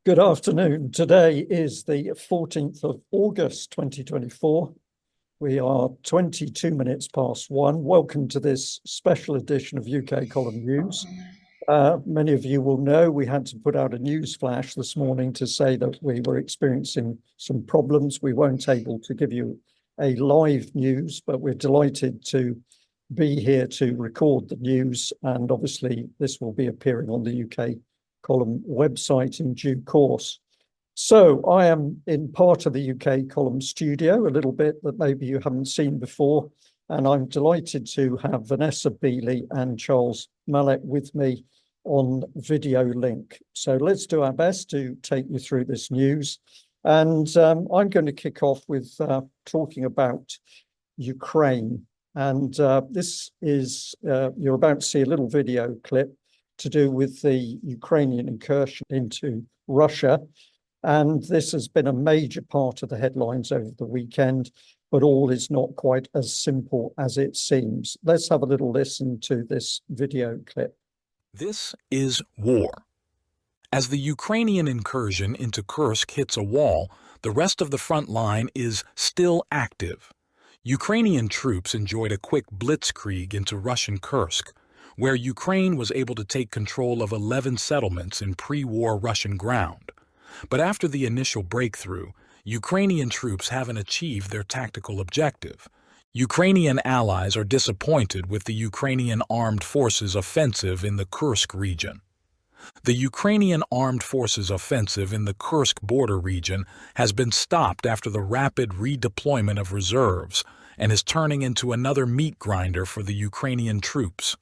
Good afternoon. Today is the 14th of August 2024. We are 22 minutes past 1. Welcome to this special edition of UK Column News. Many of you will know we had to put out a news flash this morning to say that we were experiencing some problems. We weren't able to give you a live news, but we're delighted to be here to record the news. And obviously this will be appearing on the UK Column website in due course. So I am in part of the UK Column studio, a little bit that maybe you haven't seen before, and I'm delighted to have Vanessa Beeley and Charles Malet with me on video link. So let's do our best to take you through this news. And I'm going to kick off with talking about Ukraine. And this is, you're about to see a little video clip to do with the Ukrainian incursion into Russia. And this has been a major part of the headlines over the weekend, but all is not quite as simple as it seems. Let's have a little listen to this video clip. This is war. As the Ukrainian incursion into Kursk hits a wall, the rest of the front line is still active. Ukrainian troops enjoyed a quick blitzkrieg into Russian Kursk, where Ukraine was able to take control of 11 settlements in pre-war Russian ground. But after the initial breakthrough, Ukrainian troops haven't achieved their tactical objective. Ukrainian allies are disappointed with the Ukrainian armed forces offensive in the Kursk region. The Ukrainian armed forces offensive in the Kursk border region has been stopped after the rapid redeployment of reserves and is turning into another meat grinder for the Ukrainian troops.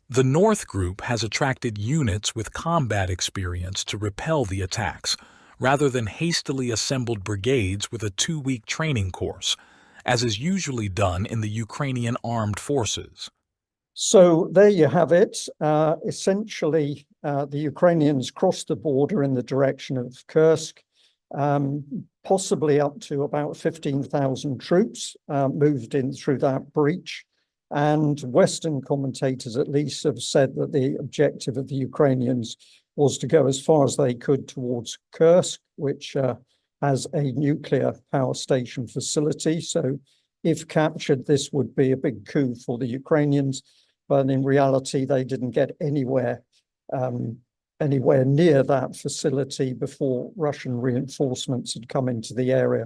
The North Group has attracted units with combat experience to repel the attacks, rather than hastily assembled brigades with a 2-week training course, as is usually done in the Ukrainian armed forces. So there you have it. Essentially, the Ukrainians crossed the border in the direction of Kursk, possibly up to about 15,000 troops moved in through that breach. And Western commentators at least have said that the objective of the Ukrainians was to go as far as they could towards Kursk, which has a nuclear power station facility. So if captured, this would be a big coup for the Ukrainians. But in reality, they didn't get anywhere near that facility before Russian reinforcements had come into the area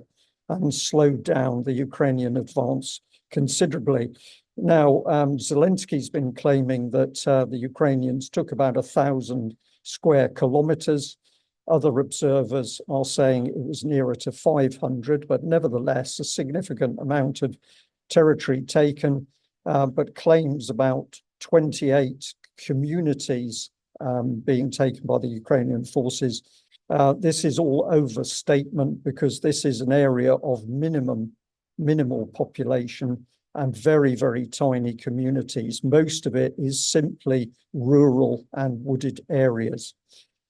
and slowed down the Ukrainian advance considerably. Now, Zelensky's been claiming that the Ukrainians took about 1,000 square kilometers. Other observers are saying it was nearer to 500, but nevertheless, a significant amount of territory taken, but claims about 28 communities being taken by the Ukrainian forces. This is all overstatement because this is an area of minimal population and very, very tiny communities. Most of it is simply rural and wooded areas.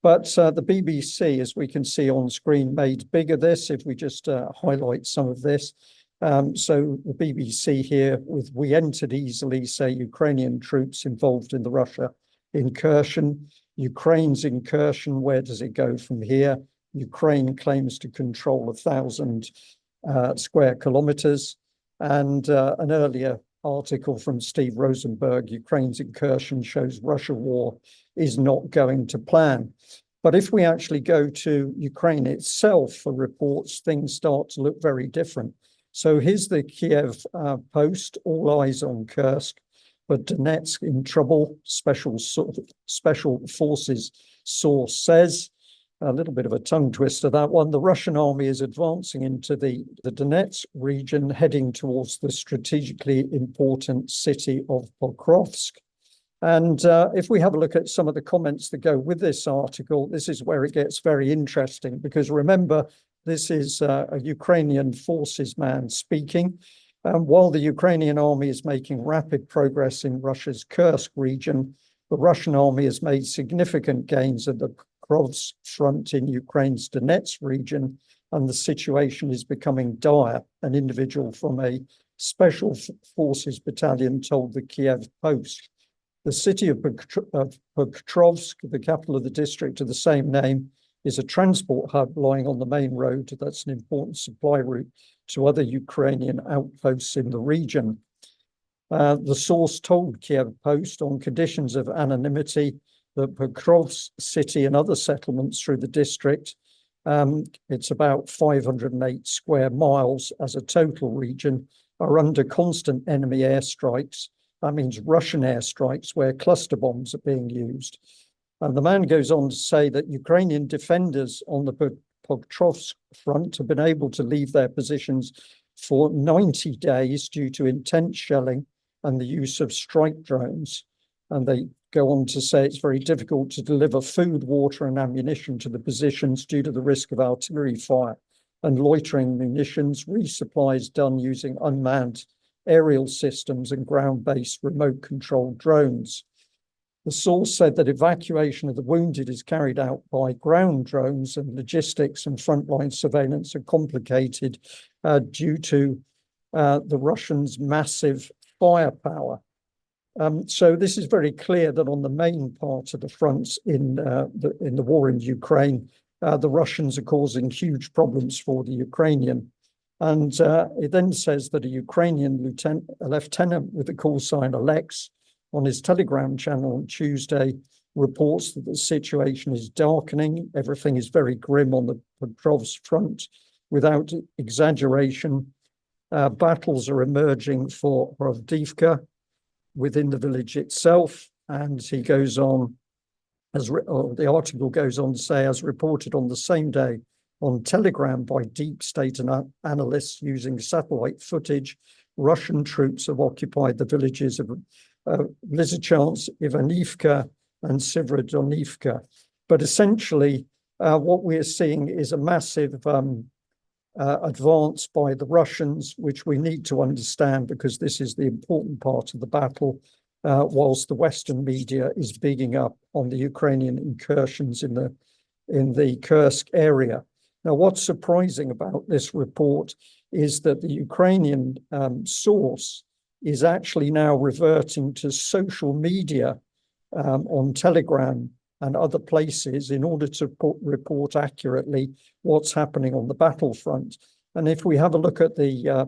But the BBC, as we can see on screen, made bigger this, if we just highlight some of this. So the BBC here with "We entered easily," say Ukrainian troops involved in the Russia incursion. Ukraine's incursion, where does it go from here? Ukraine claims to control 1,000 square kilometers. And an earlier article from Steve Rosenberg, Ukraine's incursion shows Russia war is not going to plan. But if we actually go to Ukraine itself for reports, things start to look very different. So here's the Kiev Post, all eyes on Kursk, but Donetsk in trouble, special forces source says. A little bit of a tongue twister, that one. The Russian army is advancing into the Donetsk region, heading towards the strategically important city of Pokrovsk. And if we have a look at some of the comments that go with this article, this is where it gets very interesting, because remember, this is a Ukrainian forces man speaking. While the Ukrainian army is making rapid progress in Russia's Kursk region, the Russian army has made significant gains at the Pokrovsk front in Ukraine's Donetsk region, and the situation is becoming dire. An individual from a special forces battalion told the Kiev Post. The city of Pokrovsk, the capital of the district of the same name, is a transport hub lying on the main road that's an important supply route to other Ukrainian outposts in the region. The source told Kiev Post on conditions of anonymity that Pokrovsk city and other settlements through the district, it's about 508 square miles as a total region, are under constant enemy airstrikes. That means Russian airstrikes where cluster bombs are being used. And the man goes on to say that Ukrainian defenders on the Pokrovsk front have been able to leave their positions for 90 days due to intense shelling and the use of strike drones. And they go on to say it's very difficult to deliver food, water, and ammunition to the positions due to the risk of artillery fire and loitering munitions. Resupply is done using unmanned aerial systems and ground-based remote-controlled drones. The source said that evacuation of the wounded is carried out by ground drones, and logistics and frontline surveillance are complicated due to the Russians' massive firepower. So this is very clear that on the main part of the fronts in the war in Ukraine, the Russians are causing huge problems for the Ukrainian. And it then says that a Ukrainian lieutenant with the call sign Alex on his Telegram channel on Tuesday reports that the situation is darkening. Everything is very grim on the Pokrovsk front. Without exaggeration, battles are emerging for Avdiivka within the village itself. And he goes on, the article goes on to say, as reported on the same day on Telegram by deep state analysts using satellite footage, Russian troops have occupied the villages of Lysychansk, Ivanivka, and Severodonivka. But essentially, what we're seeing is a massive advance by the Russians, which we need to understand because this is the important part of the battle, whilst the Western media is bigging up on the Ukrainian incursions in the Kursk area. Now, what's surprising about this report is that the Ukrainian source is actually now reverting to social media on Telegram and other places in order to report accurately what's happening on the battlefront. And if we have a look at the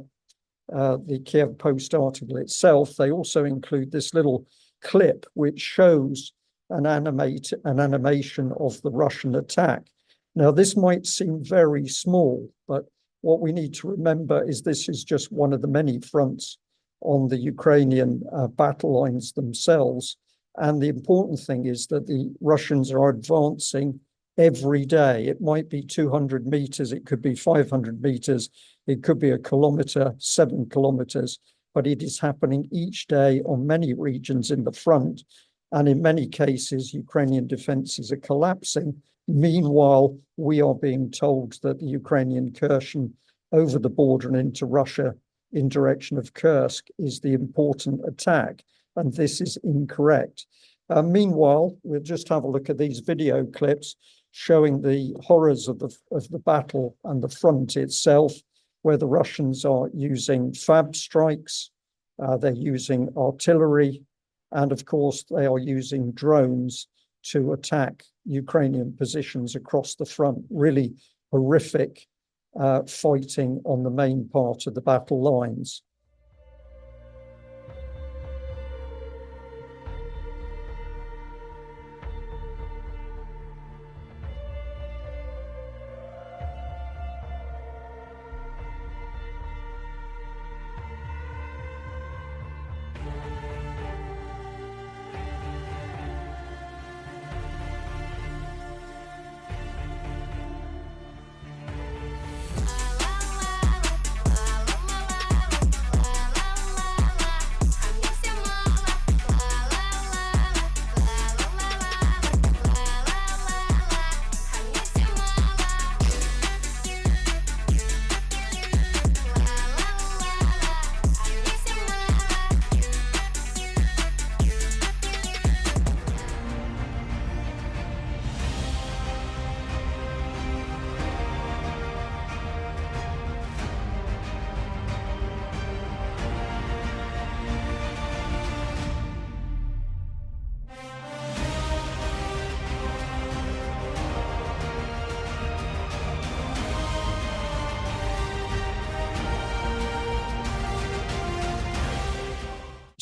Kiev Post article itself, they also include this little clip which shows an animation of the Russian attack. Now, this might seem very small, but what we need to remember is this is just one of the many fronts on the Ukrainian battle lines themselves. And the important thing is that the Russians are advancing every day. It might be 200 meters, it could be 500 meters, it could be a kilometer, 7 kilometers, but it is happening each day on many regions in the front. And in many cases, Ukrainian defenses are collapsing. Meanwhile, we are being told that the Ukrainian incursion over the border and into Russia in direction of Kursk is the important attack, and this is incorrect. Meanwhile, we'll just have a look at these video clips showing the horrors of the battle and the front itself, where the Russians are using FAB strikes, they're using artillery, and of course they are using drones to attack Ukrainian positions across the front. Really horrific fighting on the main part of the battle lines.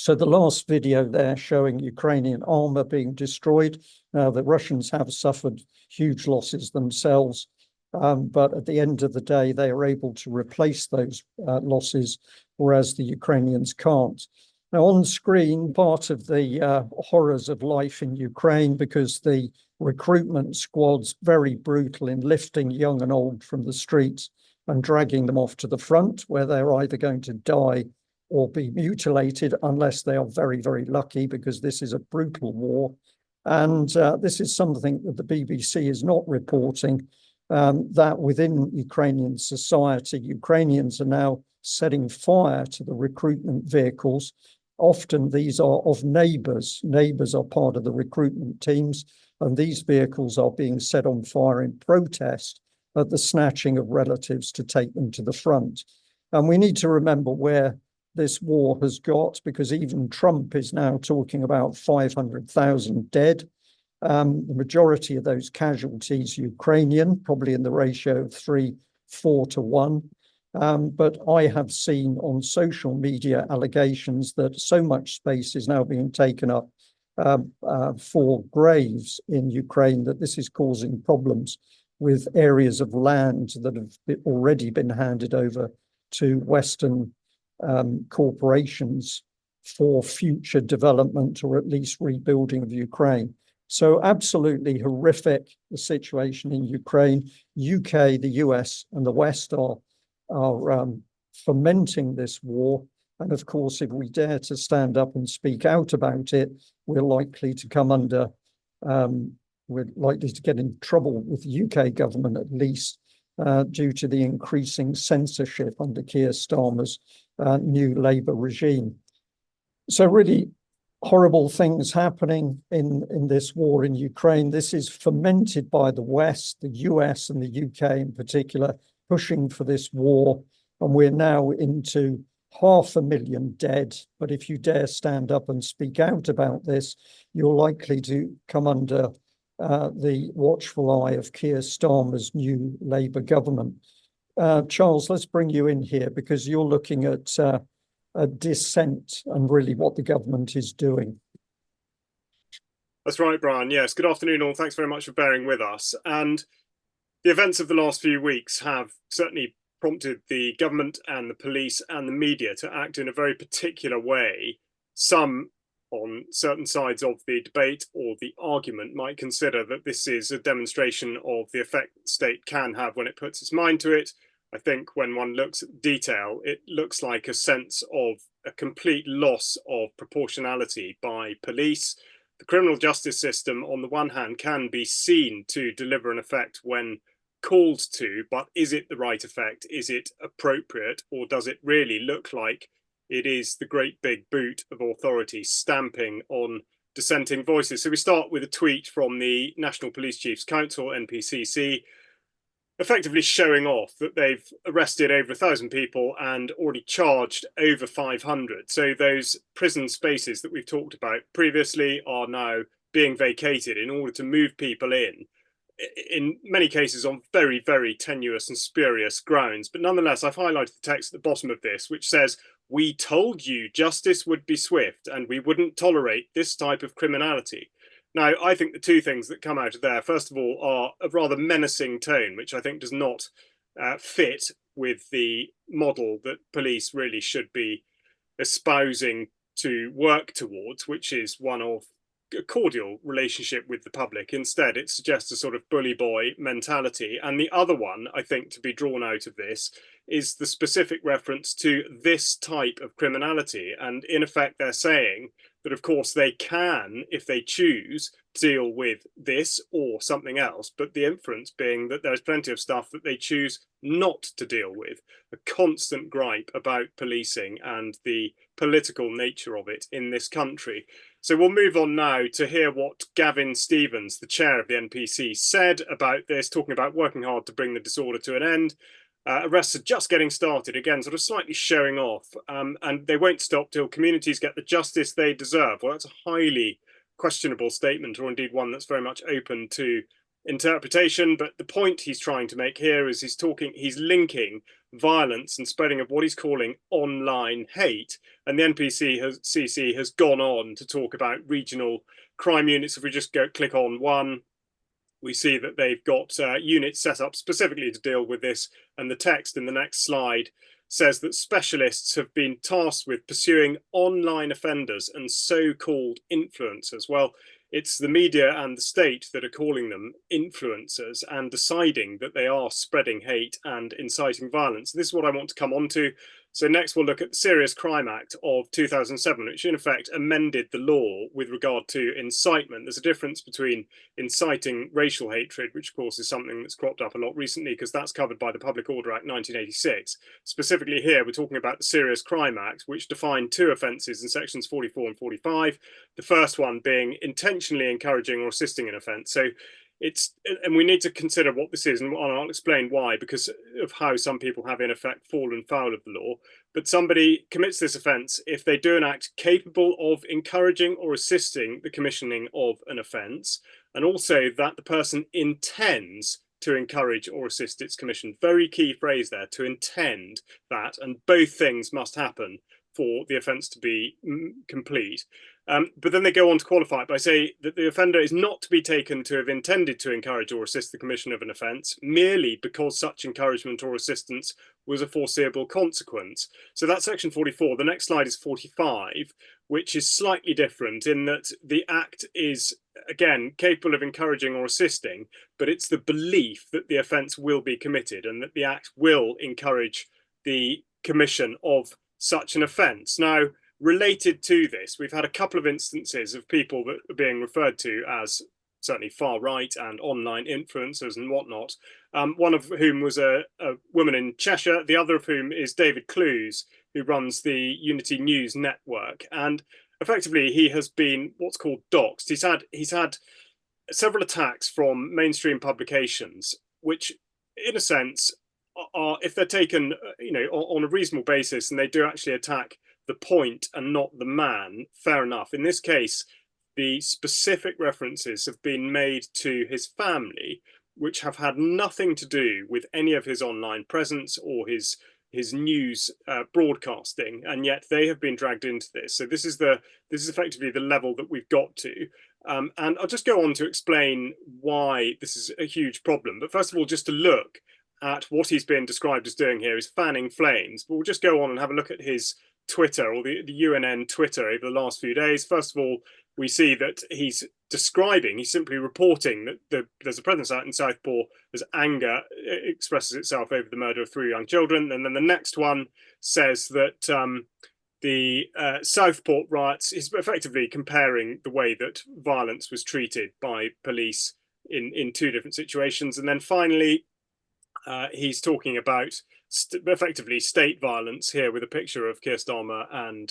So the last video there showing Ukrainian armor being destroyed. Now, the Russians have suffered huge losses themselves, but at the end of the day, they are able to replace those losses, whereas the Ukrainians can't. Now, on screen, part of the horrors of life in Ukraine, because the recruitment squads, very brutal in lifting young and old from the streets and dragging them off to the front, where they're either going to die or be mutilated, unless they are very, very lucky, because this is a brutal war. And this is something that the BBC is not reporting, that within Ukrainian society, Ukrainians are now setting fire to the recruitment vehicles. Often these are of neighbours. Neighbours are part of the recruitment teams, and these vehicles are being set on fire in protest at the snatching of relatives to take them to the front. And we need to remember where this war has got, because even Trump is now talking about 500,000 dead. The majority of those casualties Ukrainian, probably in the ratio of 3-4 to 1. But I have seen on social media allegations that so much space is now being taken up for graves in Ukraine that this is causing problems with areas of land that have already been handed over to Western corporations for future development, or at least rebuilding of Ukraine. So absolutely horrific, the situation in Ukraine. UK, the US and the West are fomenting this war. And of course, if we dare to stand up and speak out about it, we're likely to come under, we're likely to get in trouble with the UK government, at least, due to the increasing censorship under Keir Starmer's new Labour regime. So really horrible things happening in this war in Ukraine. This is fomented by the West, the US and the UK in particular, pushing for this war. And we're now into 500,000 dead. But if you dare stand up and speak out about this, you're likely to come under the watchful eye of Keir Starmer's new Labour government. Charles, let's bring you in here, because you're looking at a dissent and really what the government is doing. That's right, Brian. Yes, good afternoon all. Thanks very much for bearing with us. And the events of the last few weeks have certainly prompted the government and the police and the media to act in a very particular way. Some on certain sides of the debate or the argument might consider that this is a demonstration of the effect the state can have when it puts its mind to it. I think when one looks at detail, it looks like a sense of a complete loss of proportionality by police. The criminal justice system, on the one hand, can be seen to deliver an effect when called to, but is it the right effect? Is it appropriate? Or does it really look like it is the great big boot of authority stamping on dissenting voices? So we start with a tweet from the National Police Chiefs Council, NPCC, effectively showing off that they've arrested over 1,000 people and already charged over 500. So those prison spaces that we've talked about previously are now being vacated in order to move people in many cases on very, very tenuous and spurious grounds. But nonetheless, I've highlighted the text at the bottom of this, which says, "We told you justice would be swift and we wouldn't tolerate this type of criminality." Now, I think the two things that come out of there, first of all, are a rather menacing tone, which I think does not fit with the model that police really should be espousing to work towards, which is one of a cordial relationship with the public. Instead, it suggests a sort of bully boy mentality. And the other one, I think, to be drawn out of this is the specific reference to this type of criminality. And in effect, they're saying that, of course, they can, if they choose, deal with this or something else. But the inference being that there's plenty of stuff that they choose not to deal with. A constant gripe about policing and the political nature of it in this country. So we'll move on now to hear what Gavin Stevens, the chair of the NPC, said about this, talking about working hard to bring the disorder to an end. Arrests are just getting started, again, sort of slightly showing off, and they won't stop till communities get the justice they deserve. Well, that's a highly questionable statement, or indeed one that's very much open to interpretation. But the point he's trying to make here is he's linking violence and spreading of what he's calling online hate. And the NPCC has gone on to talk about regional crime units. If we just click on one, we see that they've got units set up specifically to deal with this. And the text in the next slide says that specialists have been tasked with pursuing online offenders and so-called influencers. Well, it's the media and the state that are calling them influencers and deciding that they are spreading hate and inciting violence. This is what I want to come on to. So next we'll look at the Serious Crime Act of 2007, which in effect amended the law with regard to incitement. There's a difference between inciting racial hatred, which of course is something that's cropped up a lot recently because that's covered by the Public Order Act 1986. Specifically here, we're talking about the Serious Crime Act, which defined two offences in sections 44 and 45. The first one being intentionally encouraging or assisting an offence. So and we need to consider what this is, and I'll explain why, because of how some people have in effect fallen foul of the law. But somebody commits this offence if they do an act capable of encouraging or assisting the commissioning of an offence, and also that the person intends to encourage or assist its commission. Very key phrase there, to intend that, and both things must happen for the offence to be complete. But then they go on to qualify it by saying that the offender is not to be taken to have intended to encourage or assist the commission of an offence merely because such encouragement or assistance was a foreseeable consequence. So that's section 44. The next slide is 45, which is slightly different in that the act is, again, capable of encouraging or assisting, but it's the belief that the offence will be committed and that the act will encourage the commission of such an offence. Now, related to this, we've had a couple of instances of people that are being referred to as certainly far right and online influencers and whatnot, one of whom was a woman in Cheshire, the other of whom is David Clues, who runs the Unity News network. And effectively, he has been what's called doxed. He's had several attacks from mainstream publications, which in a sense are, if they're taken on a reasonable basis and they do actually attack the point and not the man, fair enough. In this case, the specific references have been made to his family, which have had nothing to do with any of his online presence or his news broadcasting, and yet they have been dragged into this. So this is effectively the level that we've got to. And I'll just go on to explain why this is a huge problem. But first of all, just to look at what he's been described as doing here is fanning flames. But we'll just go on and have a look at his Twitter, or the UNN Twitter, over the last few days. First of all, we see that he's simply reporting that there's a presence out in Southport as anger expresses itself over the murder of 3 young children. And then the next one says that the Southport riots is effectively comparing the way that violence was treated by police in 2 different situations. And then finally, he's talking about effectively state violence here with a picture of Keir Starmer and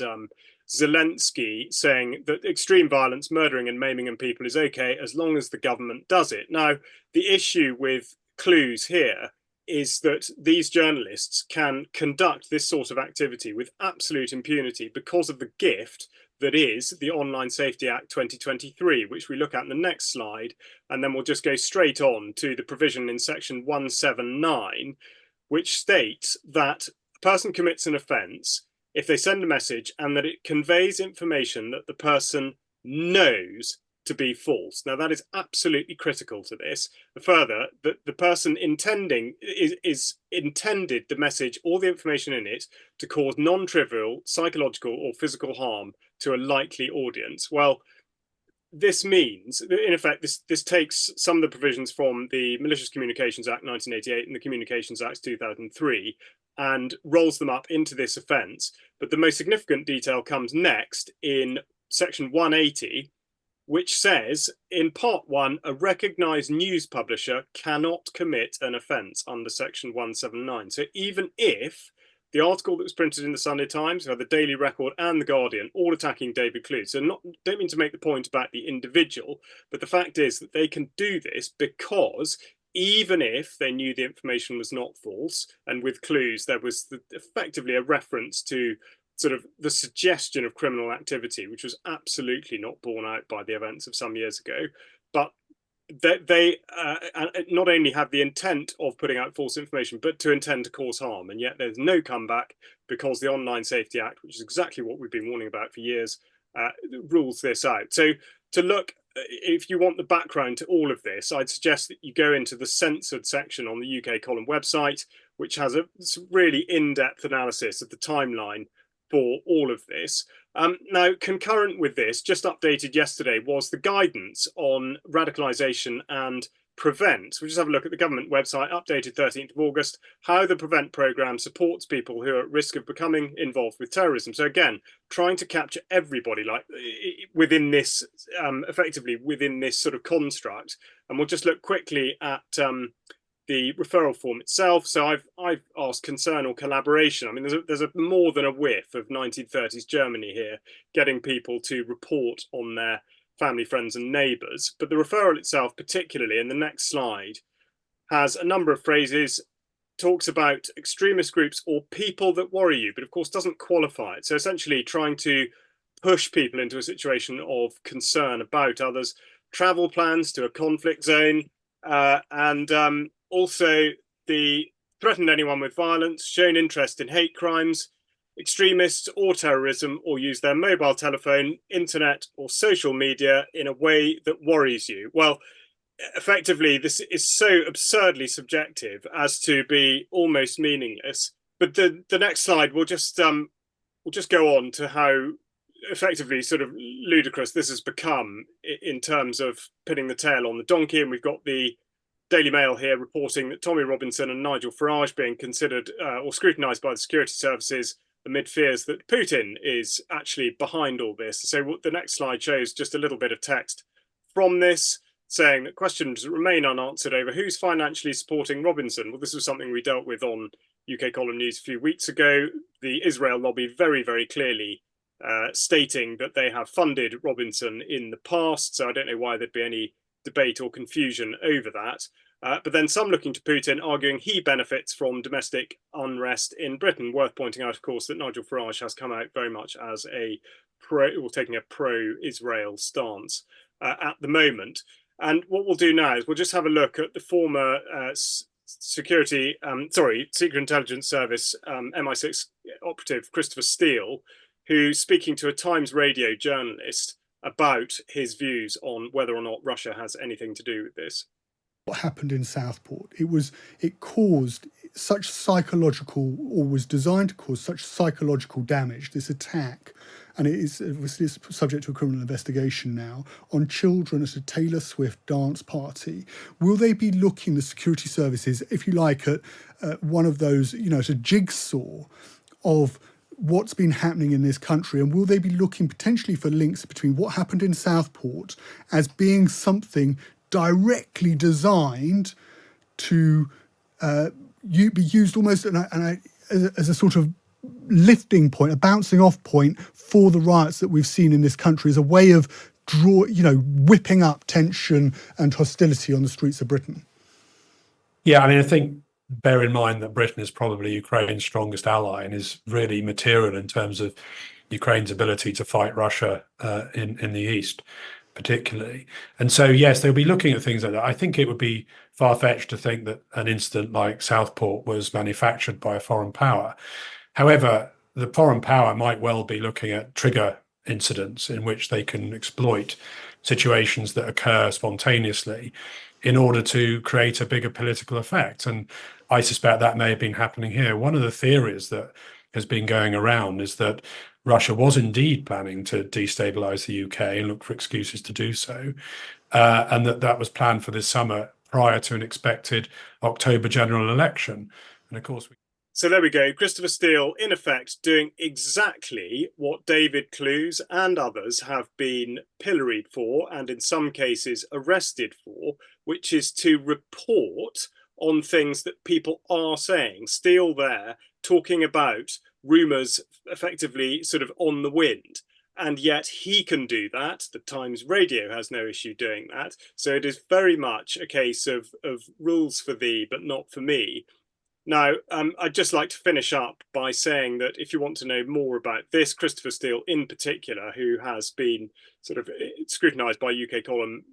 Zelensky, saying that extreme violence, murdering and maiming of people is okay as long as the government does it. Now, the issue with Clues here is that these journalists can conduct this sort of activity with absolute impunity because of the gift that is the Online Safety Act 2023, which we look at in the next slide. And then we'll just go straight on to the provision in section 179, which states that a person commits an offence if they send a message and that it conveys information that the person knows to be false. Now, that is absolutely critical to this. Further, that the person intended the message or the information in it to cause non-trivial psychological or physical harm to a likely audience. Well, this means, in effect, this takes some of the provisions from the Malicious Communications Act 1988 and the Communications Act 2003 and rolls them up into this offence. But the most significant detail comes next in section 180, which says, in part 1, a recognised news publisher cannot commit an offence under section 179. So even if the article that was printed in the Sunday Times, the Daily Record and the Guardian, all attacking David Clues. So don't mean to make the point about the individual, but the fact is that they can do this because even if they knew the information was not false, and with Clues there was effectively a reference to sort of the suggestion of criminal activity, which was absolutely not borne out by the events of some years ago. But they not only have the intent of putting out false information, but to intend to cause harm. And yet there's no comeback because the Online Safety Act, which is exactly what we've been warning about for years, rules this out. So to look, if you want the background to all of this, I'd suggest that you go into the censored section on the UK Column website, which has a really in-depth analysis of the timeline for all of this. Now, concurrent with this, just updated yesterday, was the guidance on radicalisation and Prevent. We'll just have a look at the government website, updated 13th of August, how the Prevent programme supports people who are at risk of becoming involved with terrorism. So again, trying to capture everybody like within this, effectively within this sort of construct. And we'll just look quickly at the referral form itself. So I've asked concern or collaboration. I mean, there's a more than a whiff of 1930s Germany here, getting people to report on their family, friends and neighbours. But the referral itself, particularly in the next slide, has a number of phrases, talks about extremist groups or people that worry you, but of course doesn't qualify it. So essentially trying to push people into a situation of concern about others, travel plans to a conflict zone, and also the threatened anyone with violence, shown interest in hate crimes, extremists or terrorism, or use their mobile telephone, internet or social media in a way that worries you. Well, effectively, this is so absurdly subjective as to be almost meaningless. But the next slide will just go on to how effectively sort of ludicrous this has become in terms of putting the tail on the donkey. And we've got the Daily Mail here reporting that Tommy Robinson and Nigel Farage being considered or scrutinised by the security services amid fears that Putin is actually behind all this. So what the next slide shows just a little bit of text from this, saying that questions remain unanswered over who's financially supporting Robinson. Well, this was something we dealt with on UK Column News a few weeks ago. The Israel lobby very, very clearly stating that they have funded Robinson in the past. So I don't know why there'd be any debate or confusion over that. But then some looking to Putin, arguing he benefits from domestic unrest in Britain. Worth pointing out, of course, that Nigel Farage has come out very much as a taking a pro-Israel stance at the moment. And what we'll do now is we'll just have a look at the former Secret Intelligence Service MI6 operative Christopher Steele, who's speaking to a Times Radio journalist about his views on whether or not Russia has anything to do with this. What happened in Southport? It caused such psychological, or was designed to cause such psychological damage, this attack, and it is obviously subject to a criminal investigation now, on children at a Taylor Swift dance party. Will they be looking, the security services, if you like, at one of those, at a jigsaw of what's been happening in this country, and will they be looking potentially for links between what happened in Southport as being something directly designed to be used almost as a sort of lifting point, a bouncing off point for the riots that we've seen in this country, as a way of whipping up tension and hostility on the streets of Britain? Yeah, I mean, I think bear in mind that Britain is probably Ukraine's strongest ally and is really material in terms of Ukraine's ability to fight Russia in the east, particularly. And so, yes, they'll be looking at things like that. I think it would be far-fetched to think that an incident like Southport was manufactured by a foreign power. However, the foreign power might well be looking at trigger incidents in which they can exploit situations that occur spontaneously in order to create a bigger political effect. And I suspect that may have been happening here. One of the theories that has been going around is that Russia was indeed planning to destabilize the UK and look for excuses to do so, and that was planned for this summer prior to an expected October general election. And of course, so there we go. Christopher Steele, in effect, doing exactly what David Clues and others have been pilloried for, and in some cases arrested for, which is to report on things that people are saying. Steele there talking about rumours effectively sort of on the wind. And yet he can do that. The Times Radio has no issue doing that. So it is very much a case of rules for thee, but not for me. Now, I'd just like to finish up by saying that if you want to know more about this, Christopher Steele in particular, who has been sort of scrutinised by UK Column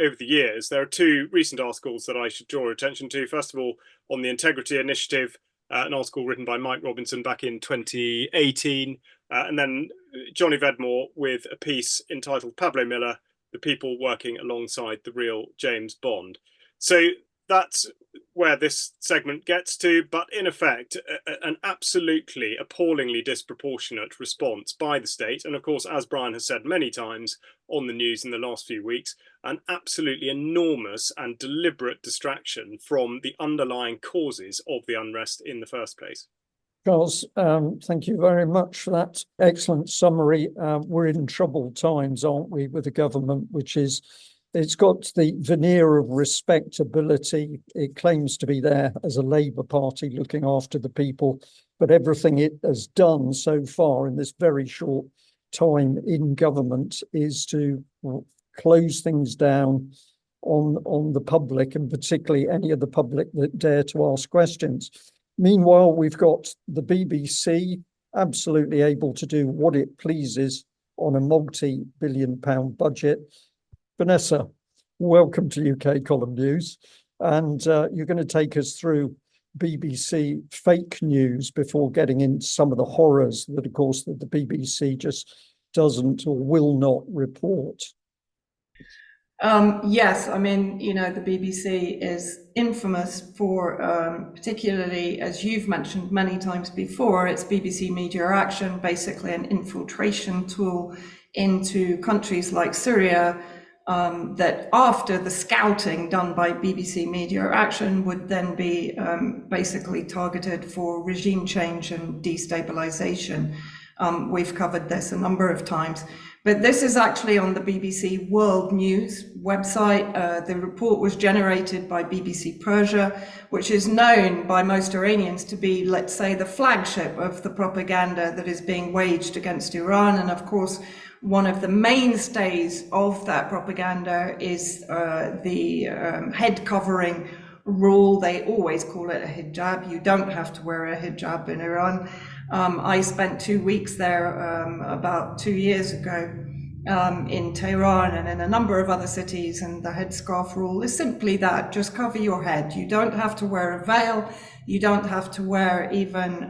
over the years, there are two recent articles that I should draw attention to. First of all, on the Integrity Initiative, an article written by Mike Robinson back in 2018, and then Johnny Vedmore with a piece entitled Pablo Miller, The People Working Alongside the Real James Bond. So that's where this segment gets to, but in effect, an absolutely appallingly disproportionate response by the state. And of course, as Brian has said many times on the news in the last few weeks, an absolutely enormous and deliberate distraction from the underlying causes of the unrest in the first place. Charles, thank you very much for that excellent summary. We're in troubled times, aren't we, with a government which is, it's got the veneer of respectability. It claims to be there as a Labour Party looking after the people, but everything it has done so far in this very short time in government is to close things down on the public, and particularly any of the public that dare to ask questions. Meanwhile, we've got the BBC absolutely able to do what it pleases on a multi-billion-pound budget. Vanessa, welcome to UK Column News. And you're going to take us through BBC fake news before getting into some of the horrors that, of course, that the BBC just doesn't or will not report. Yes, I mean, you know, the BBC is infamous for, particularly, as you've mentioned many times before, it's BBC Media Action, basically an infiltration tool into countries like Syria, that after the scouting done by BBC Media Action would then be basically targeted for regime change and destabilization. We've covered this a number of times. But this is actually on the BBC World News website. The report was generated by BBC Persia, which is known by most Iranians to be, let's say, the flagship of the propaganda that is being waged against Iran. And of course, one of the mainstays of that propaganda is the head covering rule. They always call it a hijab. You don't have to wear a hijab in Iran. I spent 2 weeks there about 2 years ago in Tehran and in a number of other cities, and the headscarf rule is simply that, just cover your head. You don't have to wear a veil. You don't have to wear even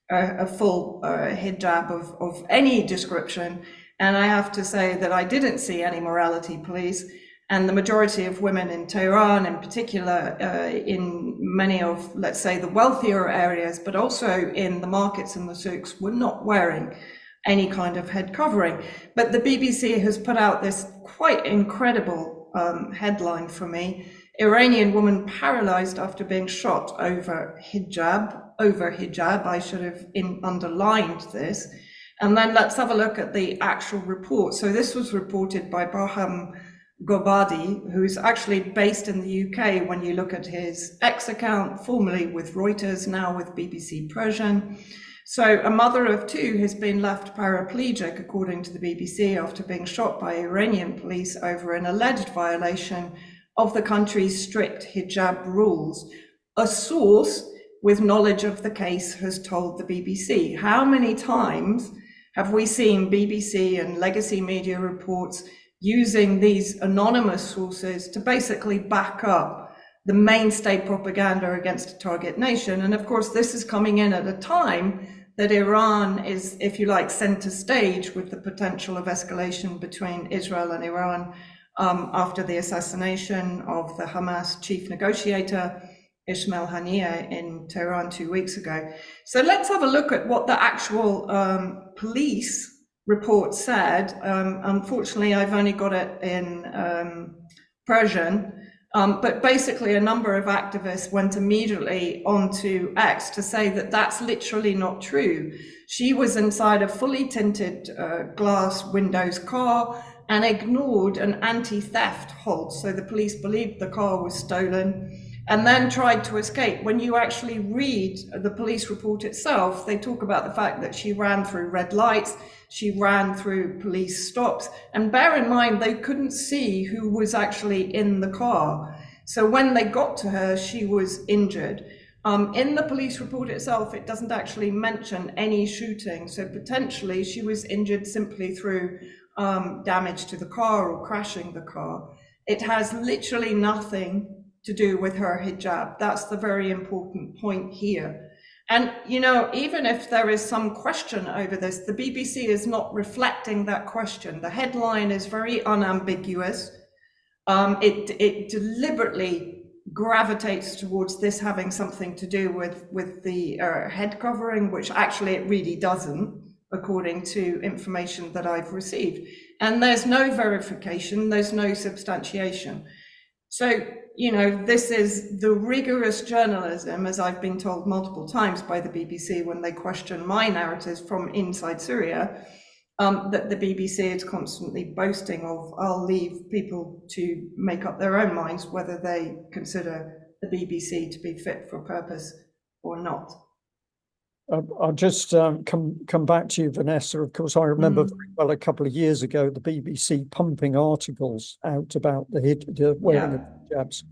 a full hijab of any description. And I have to say that I didn't see any morality police. And the majority of women in Tehran, in particular, in many of, let's say, the wealthier areas, but also in the markets and the souks, were not wearing any kind of head covering. But the BBC has put out this quite incredible headline for me: Iranian woman paralyzed after being shot over hijab. I should have underlined this. And then let's have a look at the actual report. So this was reported by Bahram Gobadi, who's actually based in the UK when you look at his X account, formerly with Reuters, now with BBC Persian. So a mother of two has been left paraplegic, according to the BBC, after being shot by Iranian police over an alleged violation of the country's strict hijab rules. A source with knowledge of the case has told the BBC. How many times have we seen BBC and legacy media reports using these anonymous sources to basically back up the mainstay propaganda against a target nation? And of course, this is coming in at a time that Iran is, if you like, center stage with the potential of escalation between Israel and Iran after the assassination of the Hamas chief negotiator, Ismail Haniyeh, in Tehran 2 weeks ago. So let's have a look at what the actual police report said. Unfortunately, I've only got it in Persian, but basically a number of activists went immediately onto X to say that that's literally not true. She was inside a fully tinted glass windows car and ignored an anti-theft halt. So the police believed the car was stolen and then tried to escape. When you actually read the police report itself, they talk about the fact that she ran through red lights, she ran through police stops, and bear in mind, they couldn't see who was actually in the car. So when they got to her, she was injured. In the police report itself, it doesn't actually mention any shooting. So potentially she was injured simply through damage to the car or crashing the car. It has literally nothing to do with her hijab. That's the very important point here. And, you know, even if there is some question over this, the BBC is not reflecting that question. The headline is very unambiguous. It deliberately gravitates towards this having something to do with the head covering, which actually it really doesn't, according to information that I've received. And there's no verification, there's no substantiation. So, you know, this is the rigorous journalism, as I've been told multiple times by the BBC when they question my narratives from inside Syria, that the BBC is constantly boasting of. I'll leave people to make up their own minds whether they consider the BBC to be fit for purpose or not. I'll just come back to you, Vanessa. Of course, I remember very well a couple of years ago the BBC pumping articles out about the wearing of hijabs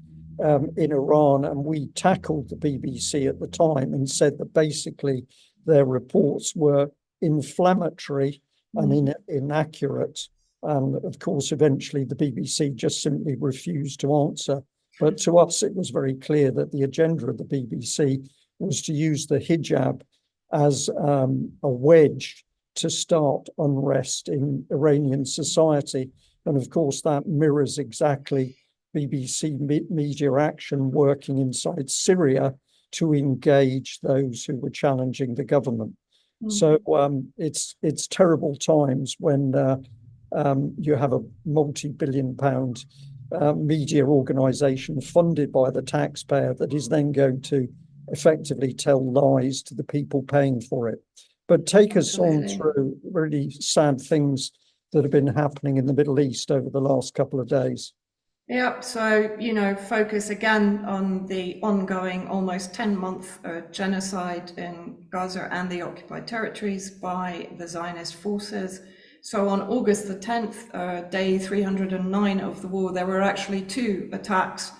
in Iran, and we tackled the BBC at the time and said that basically their reports were inflammatory and inaccurate. And of course, eventually the BBC just simply refused to answer. But to us, it was very clear that the agenda of the BBC was to use the hijab as a wedge to start unrest in Iranian society. And of course, that mirrors exactly BBC media action working inside Syria to engage those who were challenging the government. So it's terrible times when you have a multi-billion-pound media organisation funded by the taxpayer that is then going to effectively tell lies to the people paying for it. But take us on through really sad things that have been happening in the Middle East over the last couple of days. Yeah, so, you know, focus again on the ongoing almost 10-month genocide in Gaza and the occupied territories by the Zionist forces. So on August the 10th, day 309 of the war, there were actually 2 attacks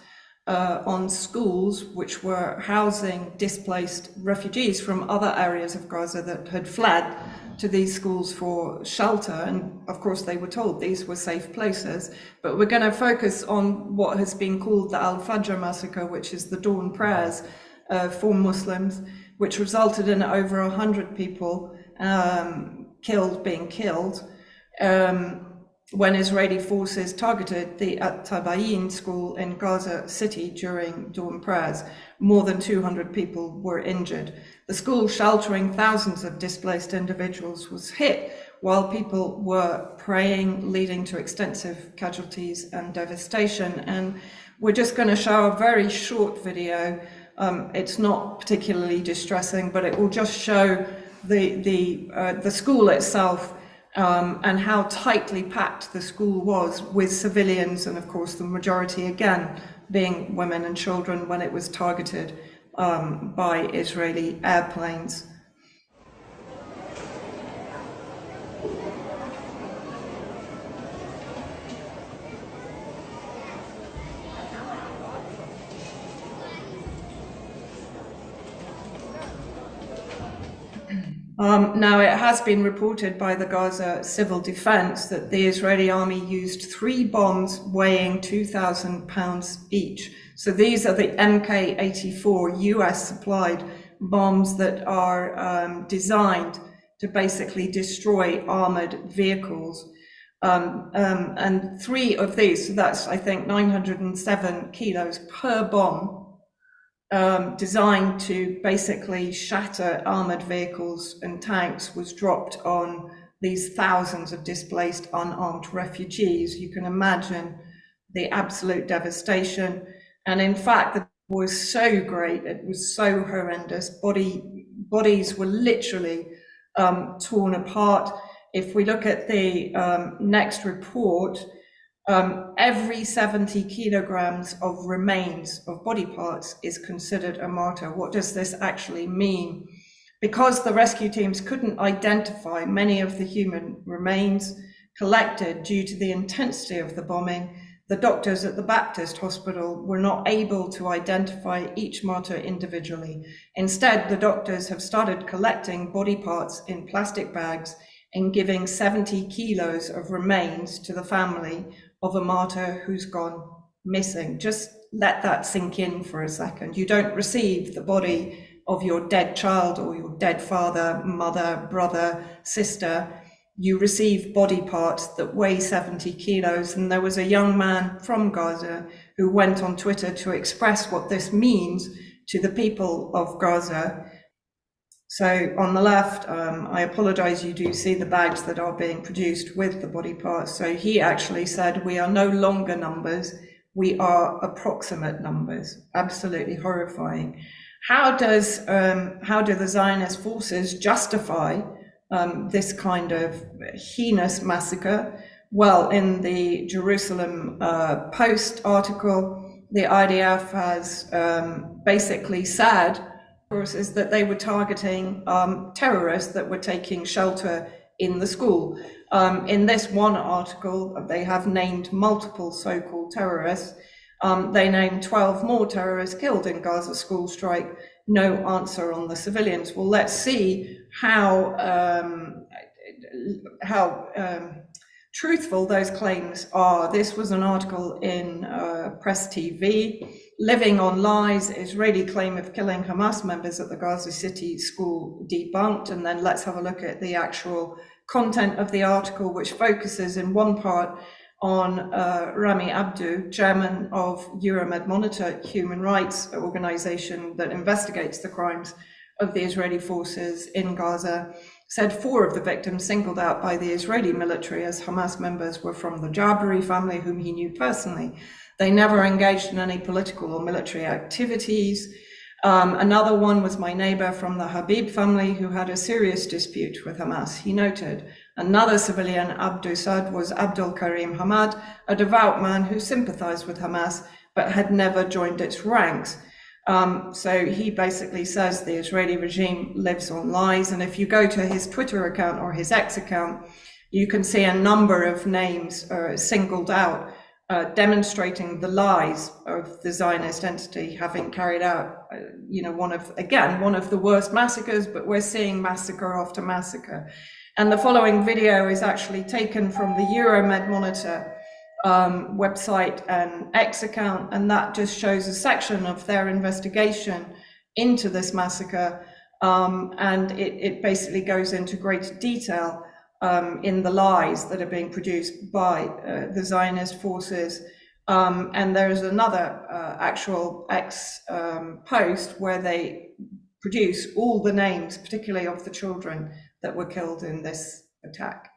on schools which were housing displaced refugees from other areas of Gaza that had fled to these schools for shelter. And of course, they were told these were safe places. But we're going to focus on what has been called the Al-Fajr massacre, which is the dawn prayers for Muslims, which resulted in over 100 people being killed. When Israeli forces targeted the At-Tabayin school in Gaza City during dawn prayers. More than 200 people were injured. The school, sheltering thousands of displaced individuals, was hit while people were praying, leading to extensive casualties and devastation. And we're just going to show a very short video. It's not particularly distressing, but it will just show the school itself, and how tightly packed the school was with civilians, and of course the majority again being women and children when it was targeted by Israeli airplanes. Now, it has been reported by the Gaza Civil Defense that the Israeli army used 3 bombs weighing 2,000 pounds each. So these are the Mk-84 US supplied bombs that are designed to basically destroy armored vehicles. And 3 of these, so that's, I think, 907 kilos per bomb, designed to basically shatter armored vehicles and tanks, was dropped on these thousands of displaced unarmed refugees. You can imagine the absolute devastation. And in fact, it was so great, it was so horrendous. Bodies were literally torn apart. If we look at the next report, every 70 kilograms of remains of body parts is considered a martyr. What does this actually mean? Because the rescue teams couldn't identify many of the human remains collected due to the intensity of the bombing, the doctors at the Baptist hospital were not able to identify each martyr individually. Instead, the doctors have started collecting body parts in plastic bags in giving 70 kilos of remains to the family of a martyr who's gone missing. Just let that sink in for a second. You don't receive the body of your dead child or your dead father, mother, brother, sister. You receive body parts that weigh 70 kilos. And there was a young man from Gaza who went on Twitter to express what this means to the people of Gaza. So on the left, I apologize, you do see the bags that are being produced with the body parts. So he actually said, we are no longer numbers, we are approximate numbers. Absolutely horrifying. How do the Zionist forces justify this kind of heinous massacre? Well, in the Jerusalem Post article, the IDF has basically said is that they were targeting terrorists that were taking shelter in the school. In this one article, they have named multiple so-called terrorists. They named 12 more terrorists killed in Gaza school strike. No answer on the civilians. Well, let's see how truthful those claims are. This was an article in Press TV. Living on Lies, Israeli claim of killing Hamas members at the Gaza City school debunked. And then let's have a look at the actual content of the article, which focuses in one part on Rami Abdu, chairman of Euromed Monitor, human rights organization that investigates the crimes of the Israeli forces in Gaza, said 4 of the victims singled out by the Israeli military as Hamas members were from the Jabari family, whom he knew personally. They never engaged in any political or military activities. Another one was my neighbor from the Habib family who had a serious dispute with Hamas, he noted. Another civilian, Abdu Sad, was Abdul Karim Hamad, a devout man who sympathized with Hamas but had never joined its ranks. So he basically says the Israeli regime lives on lies. And if you go to his Twitter account or his X account, you can see a number of names singled out, demonstrating the lies of the Zionist entity having carried out, one of the worst massacres, but we're seeing massacre after massacre. And the following video is actually taken from the Euromed Monitor website and X account, and that just shows a section of their investigation into this massacre, and it basically goes into great detail in the lies that are being produced by the Zionist forces. And there's another actual X post where they produce all the names, particularly of the children that were killed in this attack.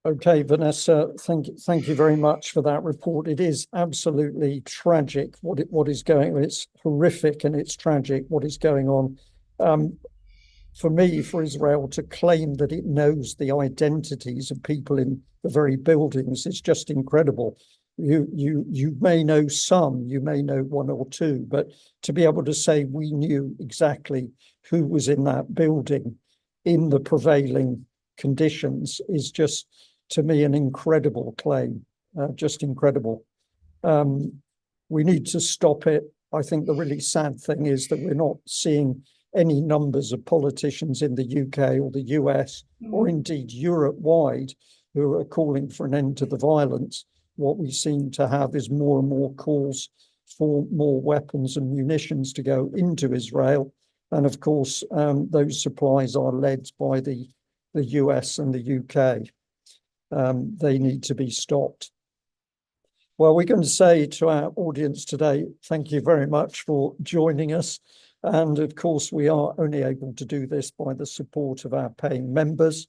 Okay, Vanessa, thank you very much for that report. It is absolutely tragic what is going on. It's horrific and it's tragic what is going on. For me, for Israel to claim that it knows the identities of people in the very buildings is just incredible. You may know some, you may know 1 or 2, but to be able to say we knew exactly who was in that building in the prevailing conditions is just, to me, an incredible claim, just incredible. We need to stop it. I think the really sad thing is that we're not seeing any numbers of politicians in the UK or the US or indeed Europe-wide who are calling for an end to the violence. What we seem to have is more and more calls for more weapons and munitions to go into Israel. And of course, those supplies are led by the US and the UK. They need to be stopped. Well, we're going to say to our audience today, thank you very much for joining us. And of course, we are only able to do this by the support of our paying members.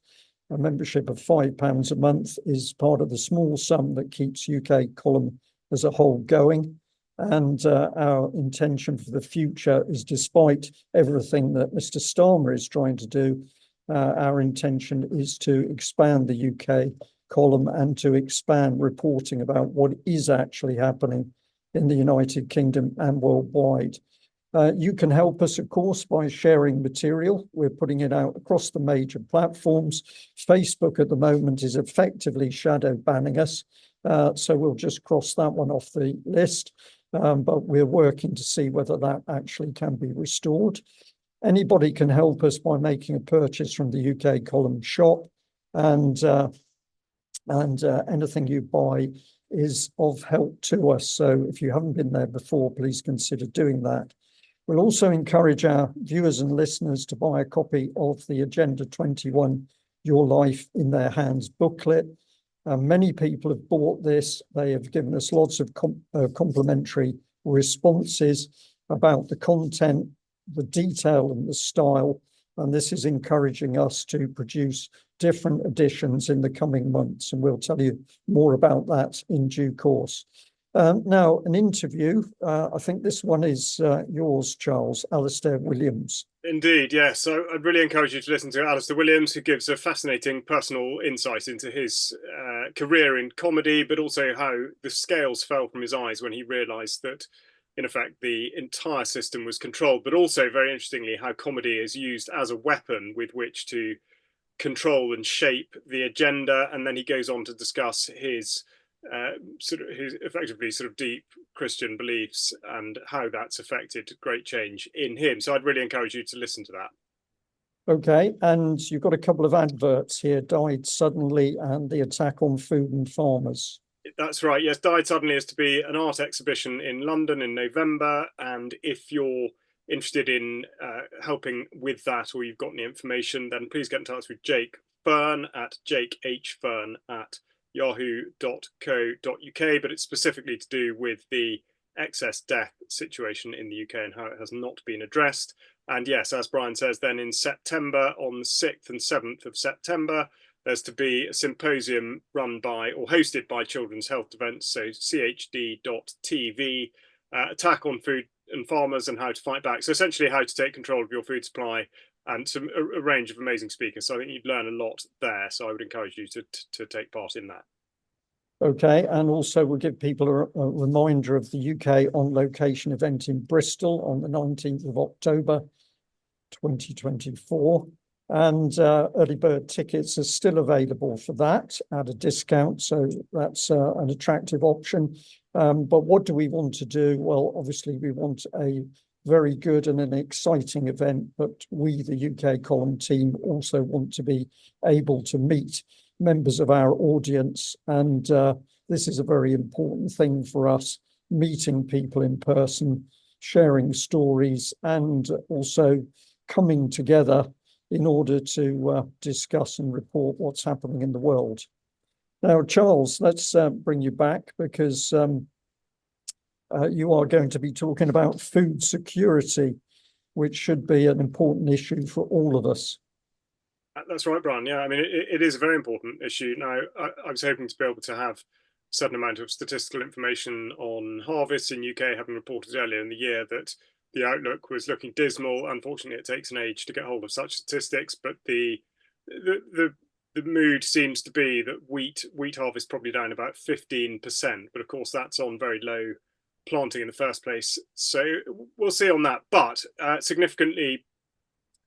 A membership of £5 a month is part of the small sum that keeps UK Column as a whole going. And our intention for the future is, despite everything that Mr. Starmer is trying to do, our intention is to expand the UK Column and to expand reporting about what is actually happening in the United Kingdom and worldwide. You can help us, of course, by sharing material. We're putting it out across the major platforms. Facebook at the moment is effectively shadow banning us, so we'll just cross that one off the list. But we're working to see whether that actually can be restored. Anybody can help us by making a purchase from the UK Column shop, and anything you buy is of help to us. So if you haven't been there before, please consider doing that. We'll also encourage our viewers and listeners to buy a copy of the Agenda 21 Your Life in Their Hands booklet. Many people have bought this. They have given us lots of complimentary responses about the content, the detail and the style. And this is encouraging us to produce different editions in the coming months. And we'll tell you more about that in due course. Now, an interview. I think this one is yours, Charles. Alistair Williams. Indeed, yes. So I'd really encourage you to listen to Alistair Williams, who gives a fascinating personal insight into his career in comedy, but also how the scales fell from his eyes when he realised that, in effect, the entire system was controlled, but also, very interestingly, how comedy is used as a weapon with which to control and shape the agenda. And then he goes on to discuss his effectively deep Christian beliefs and how that's affected great change in him. So I'd really encourage you to listen to that. Okay, and you've got a couple of adverts here: Died Suddenly and The Attack on Food and Farmers. That's right, yes. Died Suddenly is to be an art exhibition in London in November, and if you're interested in helping with that, or you've got any information, then please get in touch with Jake Fern at jakehfern@yahoo.co.uk. But it's specifically to do with the excess death situation in the UK and how it has not been addressed. And yes, as Brian says, then in September, on the 6th and 7th of September, there's to be a symposium run by or hosted by Children's Health Defence, so chd.tv, Attack on Food and Farmers and How to Fight Back. So essentially how to take control of your food supply, and a range of amazing speakers. So I think you'd learn a lot there. So I would encourage you to take part in that. Okay, and also we'll give people a reminder of the UK On Location event in Bristol on the 19th of October 2024. And early bird tickets are still available for that at a discount. So that's an attractive option. But what do we want to do? Well, obviously, we want a very good and an exciting event, but we, the UK Column team, also want to be able to meet members of our audience. And this is a very important thing for us, meeting people in person, sharing stories, and also coming together in order to discuss and report what's happening in the world. Now, Charles, let's bring you back, because you are going to be talking about food security, which should be an important issue for all of us. That's right, Brian. Yeah, I mean, it is a very important issue. Now, I was hoping to be able to have a certain amount of statistical information on harvests in UK, having reported earlier in the year that the outlook was looking dismal. Unfortunately, it takes an age to get hold of such statistics, but the mood seems to be that wheat harvest probably down about 15%. But of course, that's on very low planting in the first place. So we'll see on that. But significantly,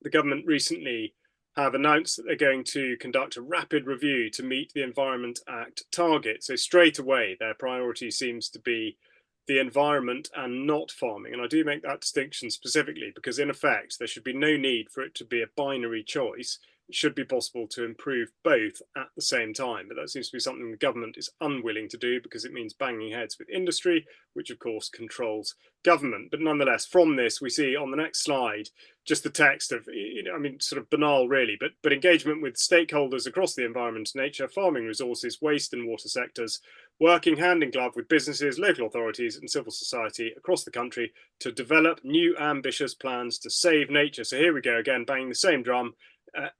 the government recently have announced that they're going to conduct a rapid review to meet the Environment Act target. So straight away, their priority seems to be the environment and not farming. And I do make that distinction specifically because, in effect, there should be no need for it to be a binary choice. It should be possible to improve both at the same time. But that seems to be something the government is unwilling to do, because it means banging heads with industry, which of course controls government. But nonetheless, from this, we see on the next slide just the text of, I mean, sort of banal really, but engagement with stakeholders across the environment, nature, farming resources, waste and water sectors working hand in glove with businesses, local authorities and civil society across the country to develop new ambitious plans to save nature. So here we go again, banging the same drum.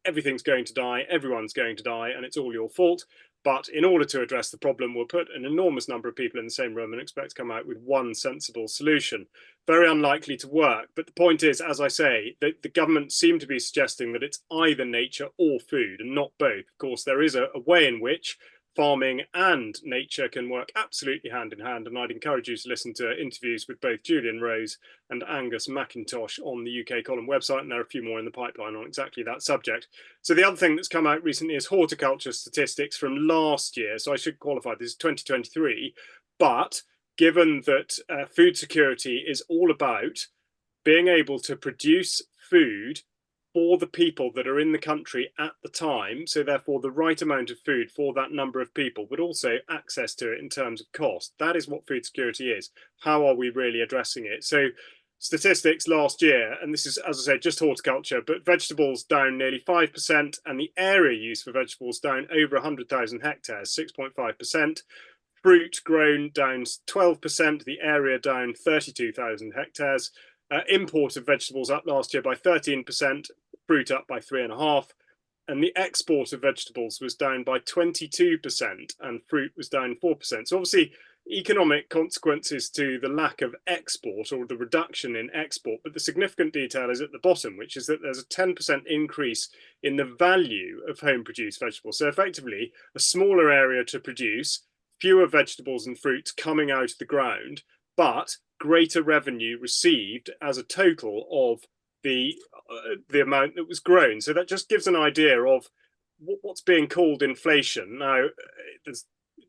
Everything's going to die, everyone's going to die, and it's all your fault. But in order to address the problem, we'll put an enormous number of people in the same room and expect to come out with one sensible solution. Very unlikely to work. But the point is, as I say, that the government seem to be suggesting that it's either nature or food and not both. Of course, there is a way in which farming and nature can work absolutely hand in hand. And I'd encourage you to listen to interviews with both Julian Rose and Angus McIntosh on the UK Column website. And there are a few more in the pipeline on exactly that subject. So the other thing that's come out recently is horticulture statistics from last year. So I should qualify, this is 2023. But given that food security is all about being able to produce food for the people that are in the country at the time, so therefore the right amount of food for that number of people, but also access to it in terms of cost. That is what food security is. How are we really addressing it? So statistics last year, and this is, as I say, just horticulture, but vegetables down nearly 5%, and the area used for vegetables down over 100,000 hectares, 6.5%. Fruit grown down 12%, the area down 32,000 hectares. Import of vegetables up last year by 13%, fruit up by 3.5%, and the export of vegetables was down by 22%, and fruit was down 4%. So obviously, economic consequences to the lack of export or the reduction in export, but the significant detail is at the bottom, which is that there's a 10% increase in the value of home-produced vegetables. So effectively, a smaller area to produce, fewer vegetables and fruits coming out of the ground, but greater revenue received as a total of the amount that was grown. So that just gives an idea of what's being called inflation. Now, there's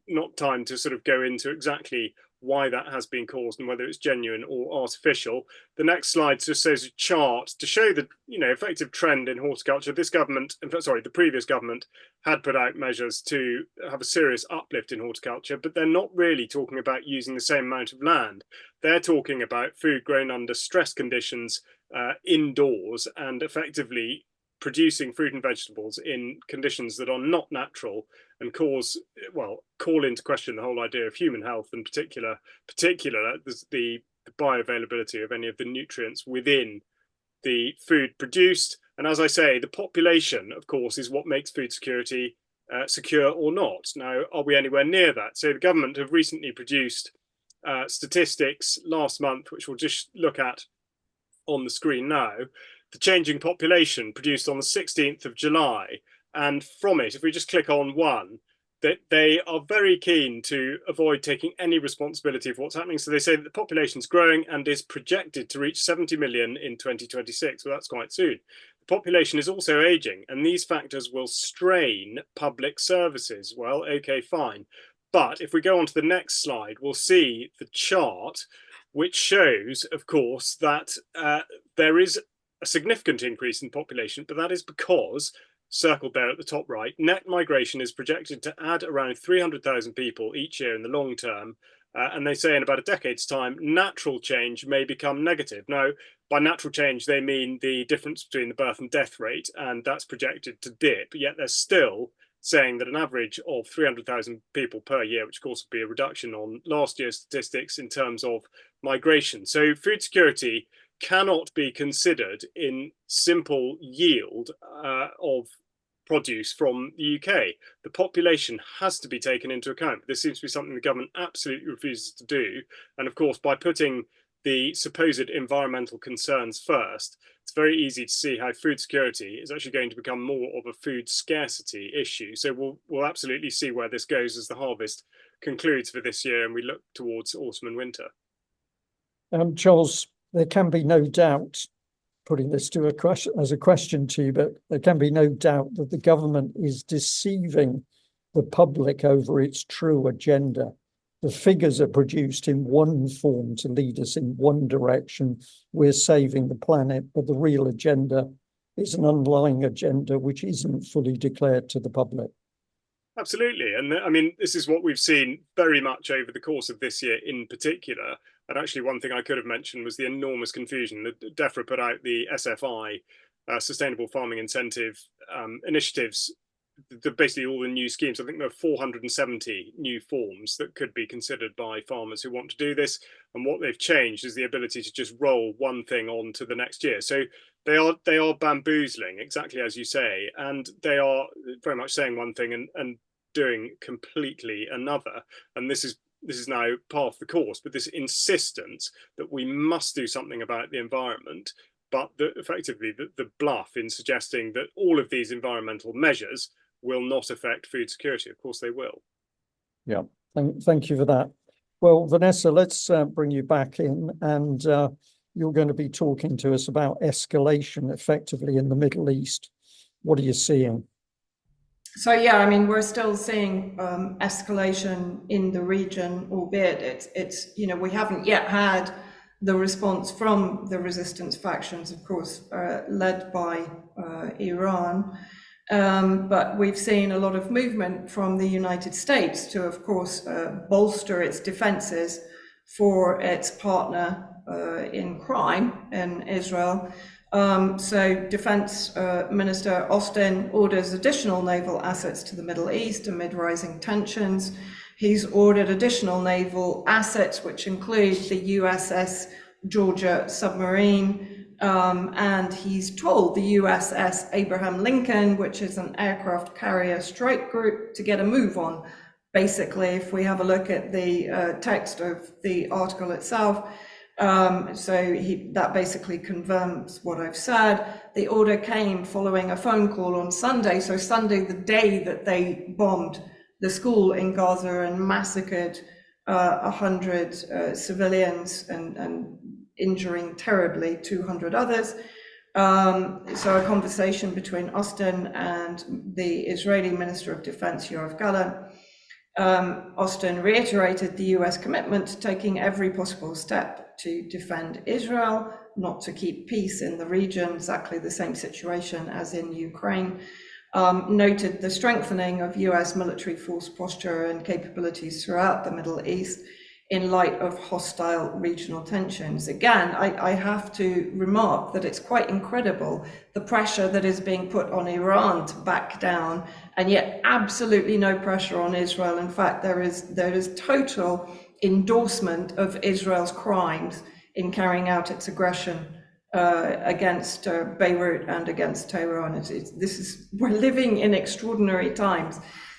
not time to sort of go into exactly why that has been caused and whether it's genuine or artificial. The next slide just shows a chart to show the effective trend in horticulture. This government, the previous government, had put out measures to have a serious uplift in horticulture, but they're not really talking about using the same amount of land. They're talking about food grown under stress conditions indoors and effectively producing fruit and vegetables in conditions that are not natural and call into question the whole idea of human health, and particular the bioavailability of any of the nutrients within the food produced. And as I say, the population, of course, is what makes food security secure or not. Now, are we anywhere near that? So the government have recently produced statistics last month, which we'll just look at on the screen now. The changing population produced on the 16th of July. And from it, if we just click on one, that they are very keen to avoid taking any responsibility for what's happening. So they say that the population is growing and is projected to reach 70 million in 2026. Well, that's quite soon. The population is also aging, and these factors will strain public services. Well, okay, fine. But if we go on to the next slide, we'll see the chart, which shows, of course, that there is a significant increase in population, but that is because, circled there at the top right, net migration is projected to add around 300,000 people each year in the long term. And they say in about a decade's time, natural change may become negative. Now, by natural change, they mean the difference between the birth and death rate, and that's projected to dip, yet they're still saying that an average of 300,000 people per year, which of course would be a reduction on last year's statistics in terms of migration. So food security cannot be considered in simple yield of produce from the UK. The population has to be taken into account. This seems to be something the government absolutely refuses to do. And of course, by putting the supposed environmental concerns first, it's very easy to see how food security is actually going to become more of a food scarcity issue. So we'll absolutely see where this goes as the harvest concludes for this year and we look towards autumn and winter. Charles, there can be no doubt, putting this to a question as a question to you, but there can be no doubt that the government is deceiving the public over its true agenda. The figures are produced in one form to lead us in one direction. We're saving the planet, but the real agenda is an underlying agenda which isn't fully declared to the public. Absolutely. And I mean, this is what we've seen very much over the course of this year in particular. And actually, one thing I could have mentioned was the enormous confusion that DEFRA put out the SFI, Sustainable Farming Incentive initiatives basically all the new schemes. I think there are 470 new forms that could be considered by farmers who want to do this. And what they've changed is the ability to just roll one thing on to the next year. So they are bamboozling, exactly as you say, and they are very much saying one thing and doing completely another. And this is now part of the course, but this insistence that we must do something about the environment, but effectively the bluff in suggesting that all of these environmental measures will not affect food security. Of course they will. Yeah, thank you for that. Well, Vanessa, let's bring you back in, and you're going to be talking to us about escalation effectively in the Middle East. What are you seeing? So yeah, I mean, we're still seeing escalation in the region, albeit it's we haven't yet had the response from the resistance factions, of course, led by Iran. But we've seen a lot of movement from the United States to, of course, bolster its defenses for its partner in crime in Israel. So Defense Minister Austin orders additional naval assets to the Middle East amid rising tensions. He's ordered additional naval assets, which include the USS Georgia submarine, and he's told the USS Abraham Lincoln, which is an aircraft carrier strike group, to get a move on. Basically, if we have a look at the text of the article itself, that basically confirms what I've said. The order came following a phone call on Sunday. So Sunday, the day that they bombed the school in Gaza and massacred 100 civilians and injuring terribly 200 others. So a conversation between Austin and the Israeli Minister of Defense, Yoav Gallant. Austin reiterated the US commitment to taking every possible step to defend Israel, not to keep peace in the region, exactly the same situation as in Ukraine. Noted the strengthening of US military force posture and capabilities throughout the Middle East in light of hostile regional tensions. Again, I have to remark that it's quite incredible the pressure that is being put on Iran to back down, and yet absolutely no pressure on Israel. In fact, there is total endorsement of Israel's crimes in carrying out its aggression against Beirut and against Tehran. We're living in extraordinary times.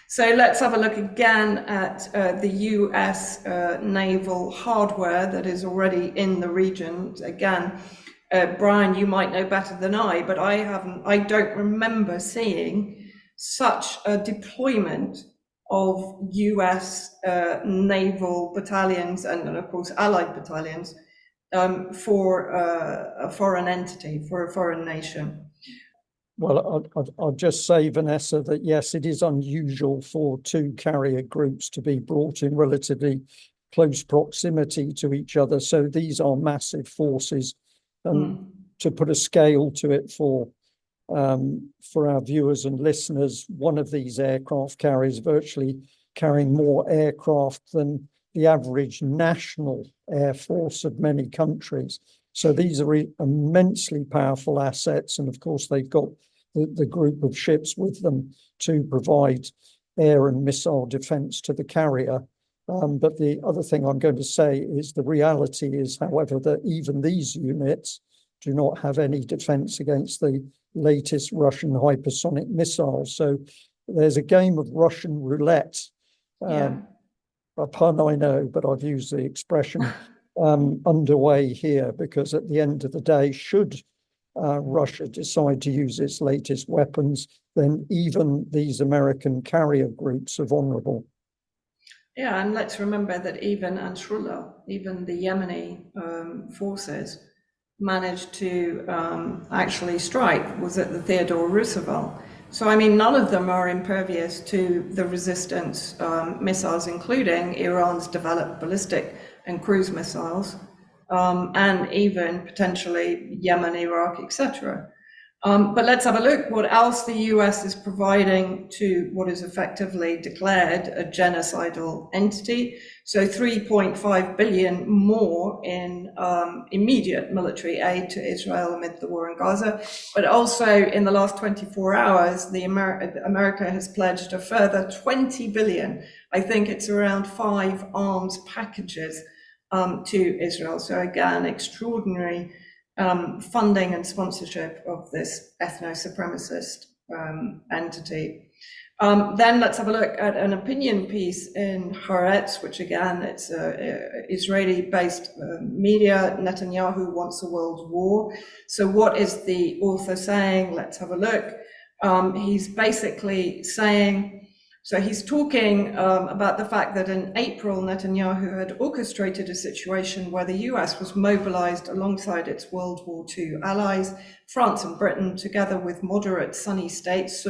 So let's have a look again at the US naval hardware that is already in the region. Again, Brian, you might know better than I, but I don't remember seeing such a deployment of US naval battalions and of course allied battalions for a foreign entity, for a foreign nation. Well, I'll just say, Vanessa, that yes, it is unusual for two carrier groups to be brought in relatively close proximity to each other. So these are massive forces. And to put a scale to it for our viewers and listeners, one of these aircraft carriers virtually carrying more aircraft than the average national air force of many countries. So these are immensely powerful assets. And of course, they've got the group of ships with them to provide air and missile defense to the carrier. But the other thing I'm going to say is the reality is, however, that even these units do not have any defense against the latest Russian hypersonic missiles. So there's a game of Russian roulette. A pun, I know, but I've used the expression underway here, because at the end of the day, should Russia decide to use its latest weapons, then even these American carrier groups are vulnerable. Yeah, and let's remember that even Ansarullah, even the Yemeni forces, managed to actually strike, was at the Theodore Roosevelt. So, I mean, none of them are impervious to the resistance missiles, including Iran's developed ballistic and cruise missiles, and even potentially Yemen, Iraq, etc. But let's have a look what else the US is providing to what is effectively declared a genocidal entity. So 3.5 billion more in immediate military aid to Israel amid the war in Gaza. But also in the last 24 hours, America has pledged a further 20 billion. I think it's around 5 arms packages to Israel. So again, extraordinary funding and sponsorship of this ethno-supremacist entity. Then let's have a look at an opinion piece in Haaretz, which again, it's Israeli-based media. Netanyahu wants a world war. So what is the author saying? Let's have a look. He's basically saying, so he's talking about the fact that in April, Netanyahu had orchestrated a situation where the US was mobilized alongside its World War II allies, France and Britain, together with moderate Sunni states,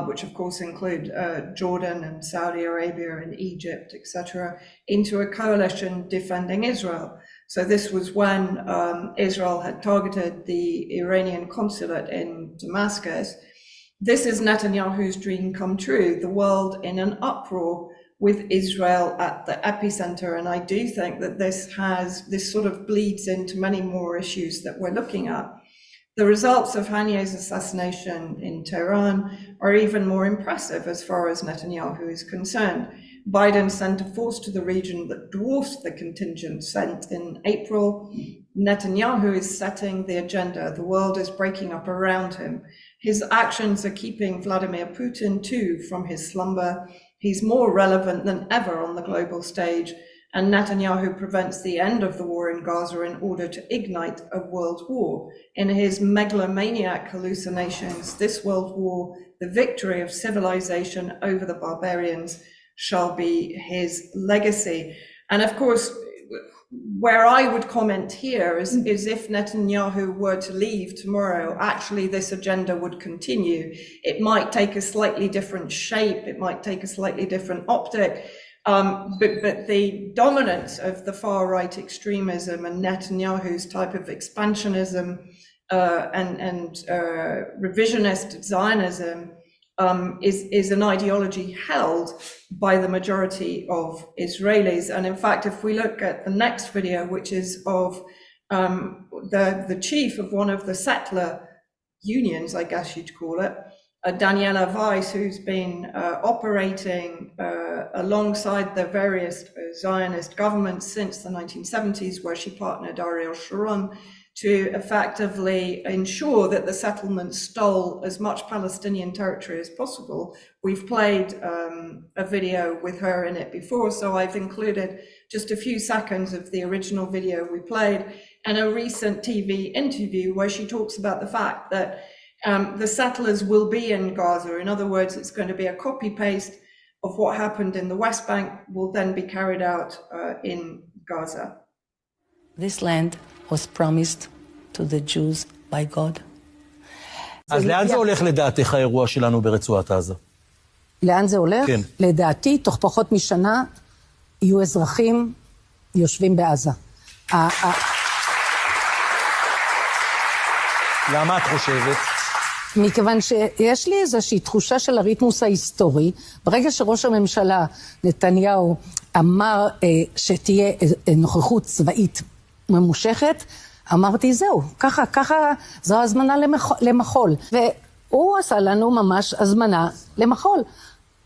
which of course include Jordan and Saudi Arabia and Egypt, etc., into a coalition defending Israel. So this was when Israel had targeted the Iranian consulate in Damascus. This is Netanyahu's dream come true, the world in an uproar with Israel at the epicenter. And I do think that this sort of bleeds into many more issues that we're looking at. The results of Haniyeh's assassination in Tehran are even more impressive as far as Netanyahu is concerned. Biden sent a force to the region that dwarfs the contingent sent in April. Netanyahu is setting the agenda. The world is breaking up around him. His actions are keeping Vladimir Putin, too, from his slumber. He's more relevant than ever on the global stage, and Netanyahu prevents the end of the war in Gaza in order to ignite a world war. In his megalomaniac hallucinations, this world war, the victory of civilization over the barbarians, shall be his legacy. And of course, where I would comment here is if Netanyahu were to leave tomorrow, actually this agenda would continue. It might take a slightly different shape, it might take a slightly different optic, but the dominance of the far-right extremism and Netanyahu's type of expansionism and revisionist Zionism is an ideology held by the majority of Israelis. And in fact, if we look at the next video, which is of the chief of one of the settler unions, I guess you'd call it, Daniela Weiss, who's been operating alongside the various Zionist governments since the 1970s, where she partnered Ariel Sharon to effectively ensure that the settlements stole as much Palestinian territory as possible. We've played a video with her in it before, so I've included just a few seconds of the original video we played and a recent TV interview where she talks about the fact that the settlers will be in Gaza. In other words, it's going to be a copy-paste of what happened in the West Bank will then be carried out in Gaza. This land was promised to the Jews by God. אז לאן זה הולך לדעתך האירוע שלנו ברצועת עזה? לאן זה הולך? כן. לדעתי, תוך פחות משנה, יהיו אזרחים יושבים בעזה. למה את חושבת? מכיוון שיש לי איזושהי תחושה של הריתמוס ההיסטורי, ברגע שראש הממשלה נתניהו אמר שתהיה נוכחות צבאית ממושכת, אמרתי זהו, ככה זו הזמנה למחול. והוא עשה לנו ממש הזמנה למחול.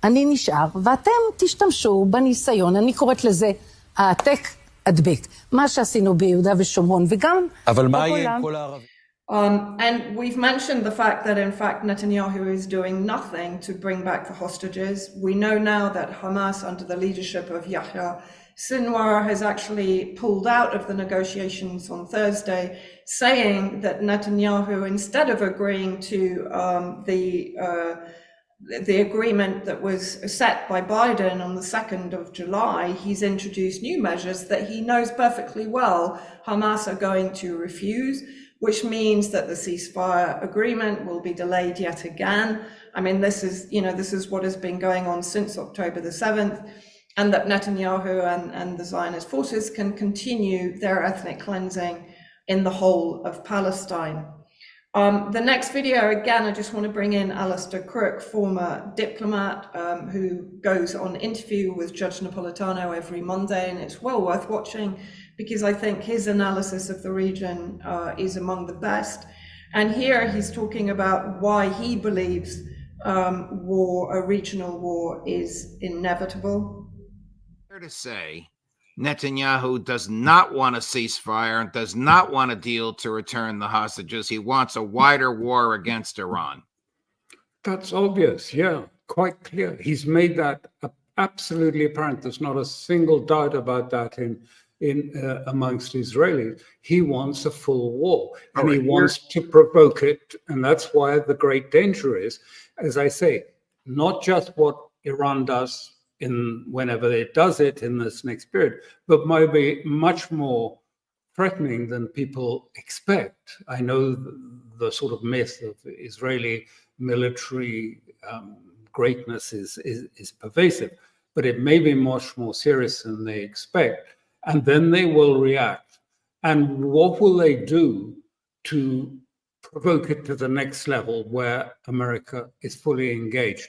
אני נשאר, ואתם תשתמשו בניסיון, אני קוראת לזה העתק הדבק. מה שעשינו ביהודה ושומרון, וגם אבל מה יהיה עם כל הערבים? And we've mentioned the fact that, in fact, Netanyahu is doing nothing to bring back the hostages. We know now that Hamas, under the leadership of Yahya Sinwar, has actually pulled out of the negotiations on Thursday, saying that Netanyahu, instead of agreeing to the agreement that was set by Biden on the 2nd of July, he's introduced new measures that he knows perfectly well Hamas are going to refuse, which means that the ceasefire agreement will be delayed yet again. I mean, this is what has been going on since October the 7th, and that Netanyahu and the Zionist forces can continue their ethnic cleansing in the whole of Palestine. The next video, again, I just want to bring in Alistair Crook, former diplomat, who goes on interview with Judge Napolitano every Monday, and it's well worth watching because I think his analysis of the region is among the best. And here he's talking about why he believes a regional war is inevitable. Fair to say, Netanyahu does not want a ceasefire and does not want a deal to return the hostages. He wants a wider war against Iran. That's obvious, yeah, quite clear. He's made that absolutely apparent. There's not a single doubt about that amongst Israelis. He wants a full war, and he wants to provoke it, and that's why the great danger is, as I say, not just what Iran does whenever it does it in this next period, but might be much more threatening than people expect. I know the sort of myth of Israeli military greatness is pervasive, but it may be much more serious than they expect. And then they will react. And what will they do to provoke it to the next level where America is fully engaged?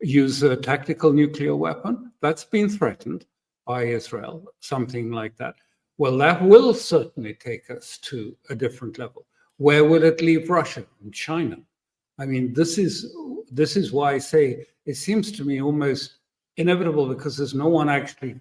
Use a tactical nuclear weapon? That's been threatened by Israel, something like that. Well, that will certainly take us to a different level. Where will it leave Russia and China? I mean, this is why I say it seems to me almost inevitable, because there's no one actually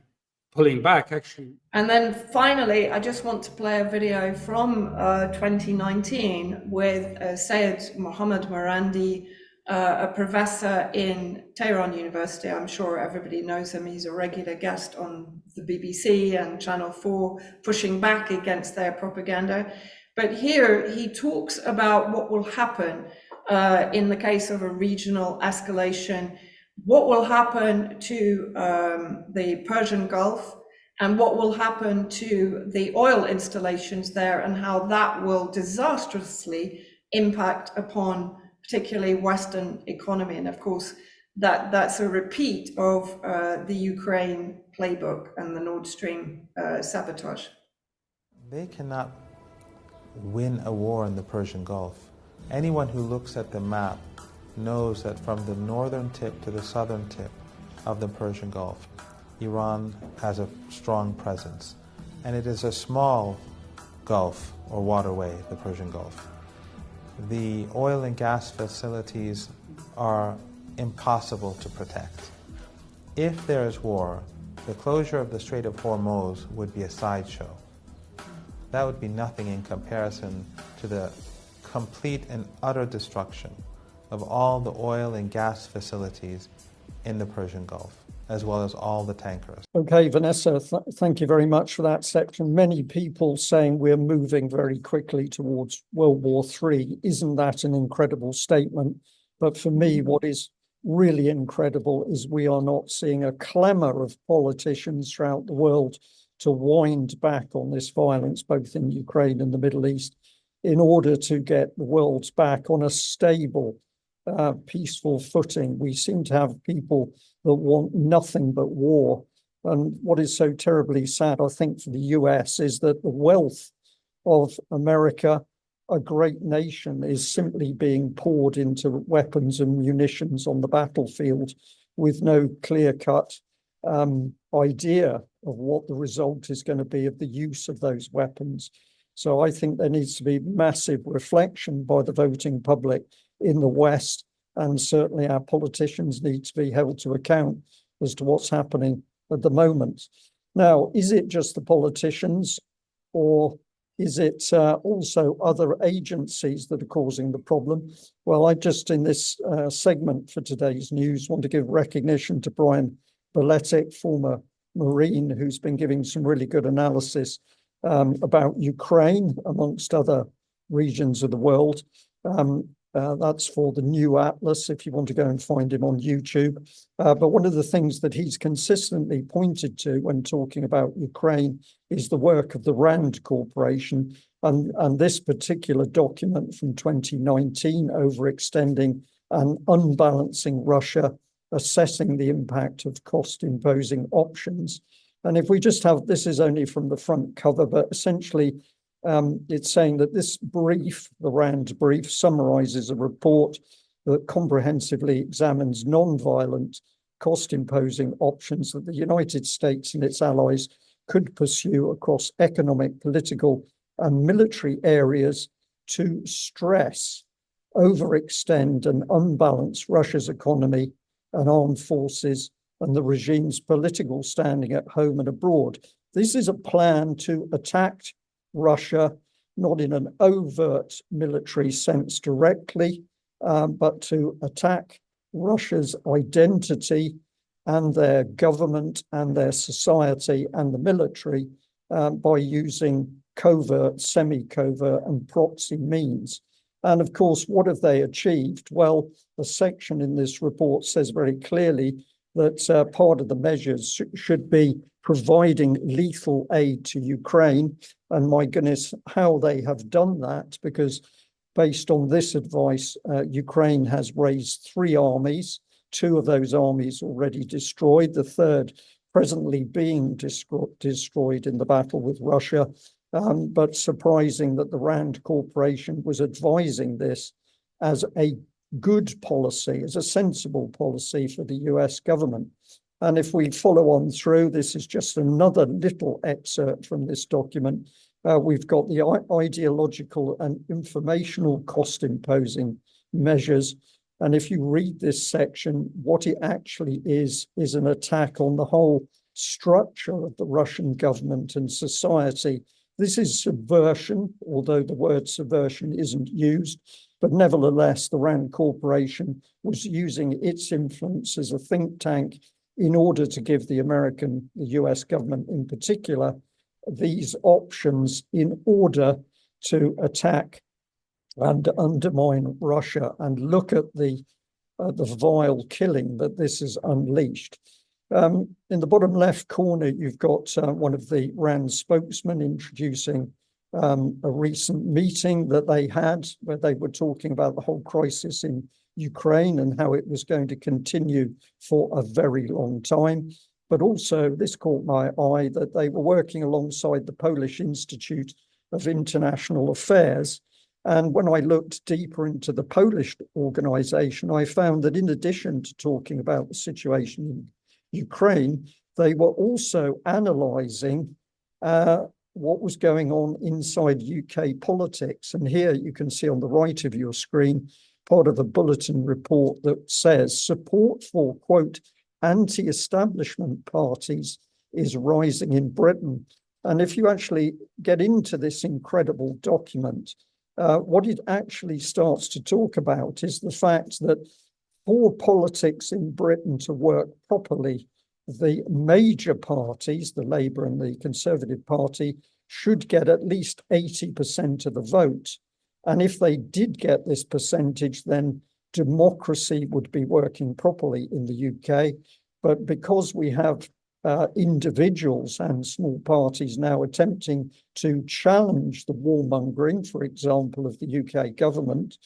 pulling back, actually. And then finally, I just want to play a video from 2019 with Syed Mohammed Marandi, a professor in Tehran University. I'm sure everybody knows him. He's a regular guest on the BBC and Channel 4, pushing back against their propaganda. But here he talks about what will happen in the case of a regional escalation, what will happen to the Persian Gulf, and what will happen to the oil installations there, and how that will disastrously impact upon particularly Western economy. And of course, that's a repeat of the Ukraine playbook and the Nord Stream sabotage. They cannot win a war in the Persian Gulf. Anyone who looks at the map knows that from the northern tip to the southern tip of the Persian Gulf, Iran has a strong presence. And it is a small gulf or waterway, the Persian Gulf. The oil and gas facilities are impossible to protect. If there is war, the closure of the Strait of Hormuz would be a sideshow. That would be nothing in comparison to the complete and utter destruction of all the oil and gas facilities in the Persian Gulf, as well as all the tankers. Okay, Vanessa, thank you very much for that section. Many people saying we're moving very quickly towards World War III. Isn't that an incredible statement? But for me, what is really incredible is we are not seeing a clamor of politicians throughout the world to wind back on this violence, both in Ukraine and the Middle East, in order to get the world back on a stable, peaceful footing. We seem to have people that want nothing but war. And what is so terribly sad, I think, for the US is that the wealth of America, a great nation, is simply being poured into weapons and munitions on the battlefield with no clear-cut idea of what the result is going to be of the use of those weapons. So I think there needs to be massive reflection by the voting public in the West, and certainly our politicians need to be held to account as to what's happening at the moment. Now, is it just the politicians, or is it also other agencies that are causing the problem? Well, I just, in this segment for today's news, want to give recognition to Brian Malet, former Marine, who's been giving some really good analysis about Ukraine, amongst other regions of the world. That's for the New Atlas, if you want to go and find him on YouTube. But one of the things that he's consistently pointed to when talking about Ukraine is the work of the RAND Corporation, and this particular document from 2019, overextending and unbalancing Russia, assessing the impact of cost-imposing options. And if we just have, this is only from the front cover, but essentially It's saying that this brief, the RAND brief, summarizes a report that comprehensively examines non-violent, cost-imposing options that the United States and its allies could pursue across economic, political, and military areas to stress, overextend, and unbalance Russia's economy and armed forces and the regime's political standing at home and abroad. This is a plan to attack Russia, not in an overt military sense directly, but to attack Russia's identity and their government and their society and the military by using covert, semi-covert, and proxy means. And of course, what have they achieved? Well, the section in this report says very clearly that part of the measures should be providing lethal aid to Ukraine. And my goodness, how they have done that, because based on this advice, Ukraine has raised 3 armies, 2 of those armies already destroyed, the third presently being destroyed in the battle with Russia. But surprising that the RAND Corporation was advising this as a good policy, as a sensible policy for the US government. And if we follow on through, this is just another little excerpt from this document. We've got the ideological and informational cost-imposing measures. And if you read this section, what it actually is an attack on the whole structure of the Russian government and society. This is subversion, although the word subversion isn't used, but nevertheless, the RAND Corporation was using its influence as a think tank in order to give the US government in particular, these options in order to attack and undermine Russia. And look at the vile killing that this has unleashed. In the bottom left corner, you've got one of the RAND spokesmen introducing a recent meeting that they had where they were talking about the whole crisis in Ukraine and how it was going to continue for a very long time. But also, this caught my eye that they were working alongside the Polish Institute of International Affairs. And when I looked deeper into the Polish organization, I found that in addition to talking about the situation in Ukraine, they were also analysing what was going on inside UK politics. And here you can see on the right of your screen part of a bulletin report that says support for, quote, anti-establishment parties is rising in Britain. And if you actually get into this incredible document, what it actually starts to talk about is the fact that for politics in Britain to work properly, the major parties, the Labour and the Conservative Party, should get at least 80% of the vote. And if they did get this percentage, then democracy would be working properly in the UK. But because we have individuals and small parties now attempting to challenge the warmongering, for example, of the UK government,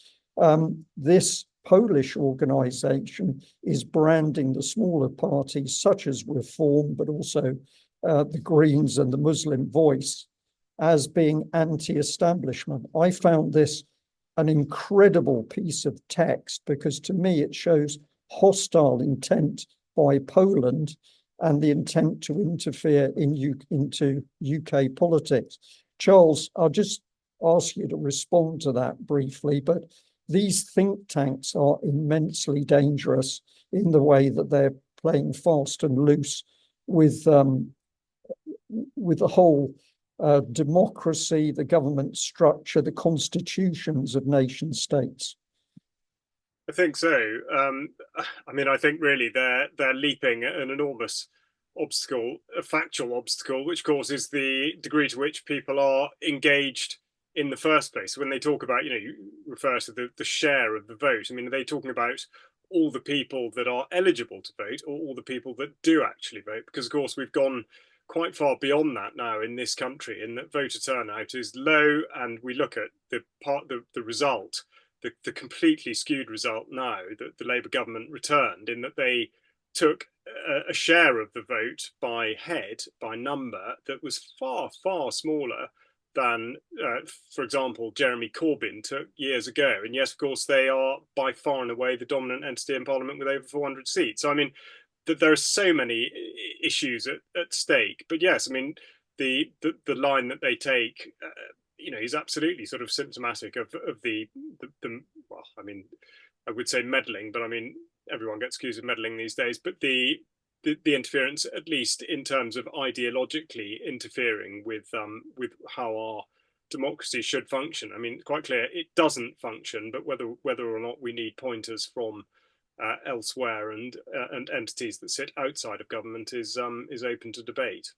this Polish organisation is branding the smaller parties such as Reform, but also the Greens and the Muslim Voice as being anti-establishment. I found this an incredible piece of text because to me it shows hostile intent by Poland and the intent to interfere into UK politics. Charles, I'll just ask you to respond to that briefly, but these think tanks are immensely dangerous in the way that they're playing fast and loose with the whole democracy, the government structure, the constitutions of nation states. I think so. I mean, I think really they're leaping an enormous obstacle, a factual obstacle, which causes the degree to which people are engaged in the first place. When they talk about, you refer to the share of the vote. I mean, are they talking about all the people that are eligible to vote or all the people that do actually vote? Because, of course, we've gone quite far beyond that now in this country, in that voter turnout is low, and we look at the result, the completely skewed result now that the Labour government returned, in that they took a share of the vote by head, by number, that was far, far smaller than, for example, Jeremy Corbyn took years ago. And yes, of course, they are by far and away the dominant entity in Parliament with over 400 seats. So, I mean, there are so many issues at stake. But yes, I mean, the line that they take, is absolutely sort of symptomatic of the well, I mean, I would say meddling, but I mean, everyone gets accused of meddling these days. But the interference, at least in terms of ideologically interfering with how our democracy should function. I mean, it's quite clear it doesn't function, but whether or not we need pointers from elsewhere and entities that sit outside of government is open to debate.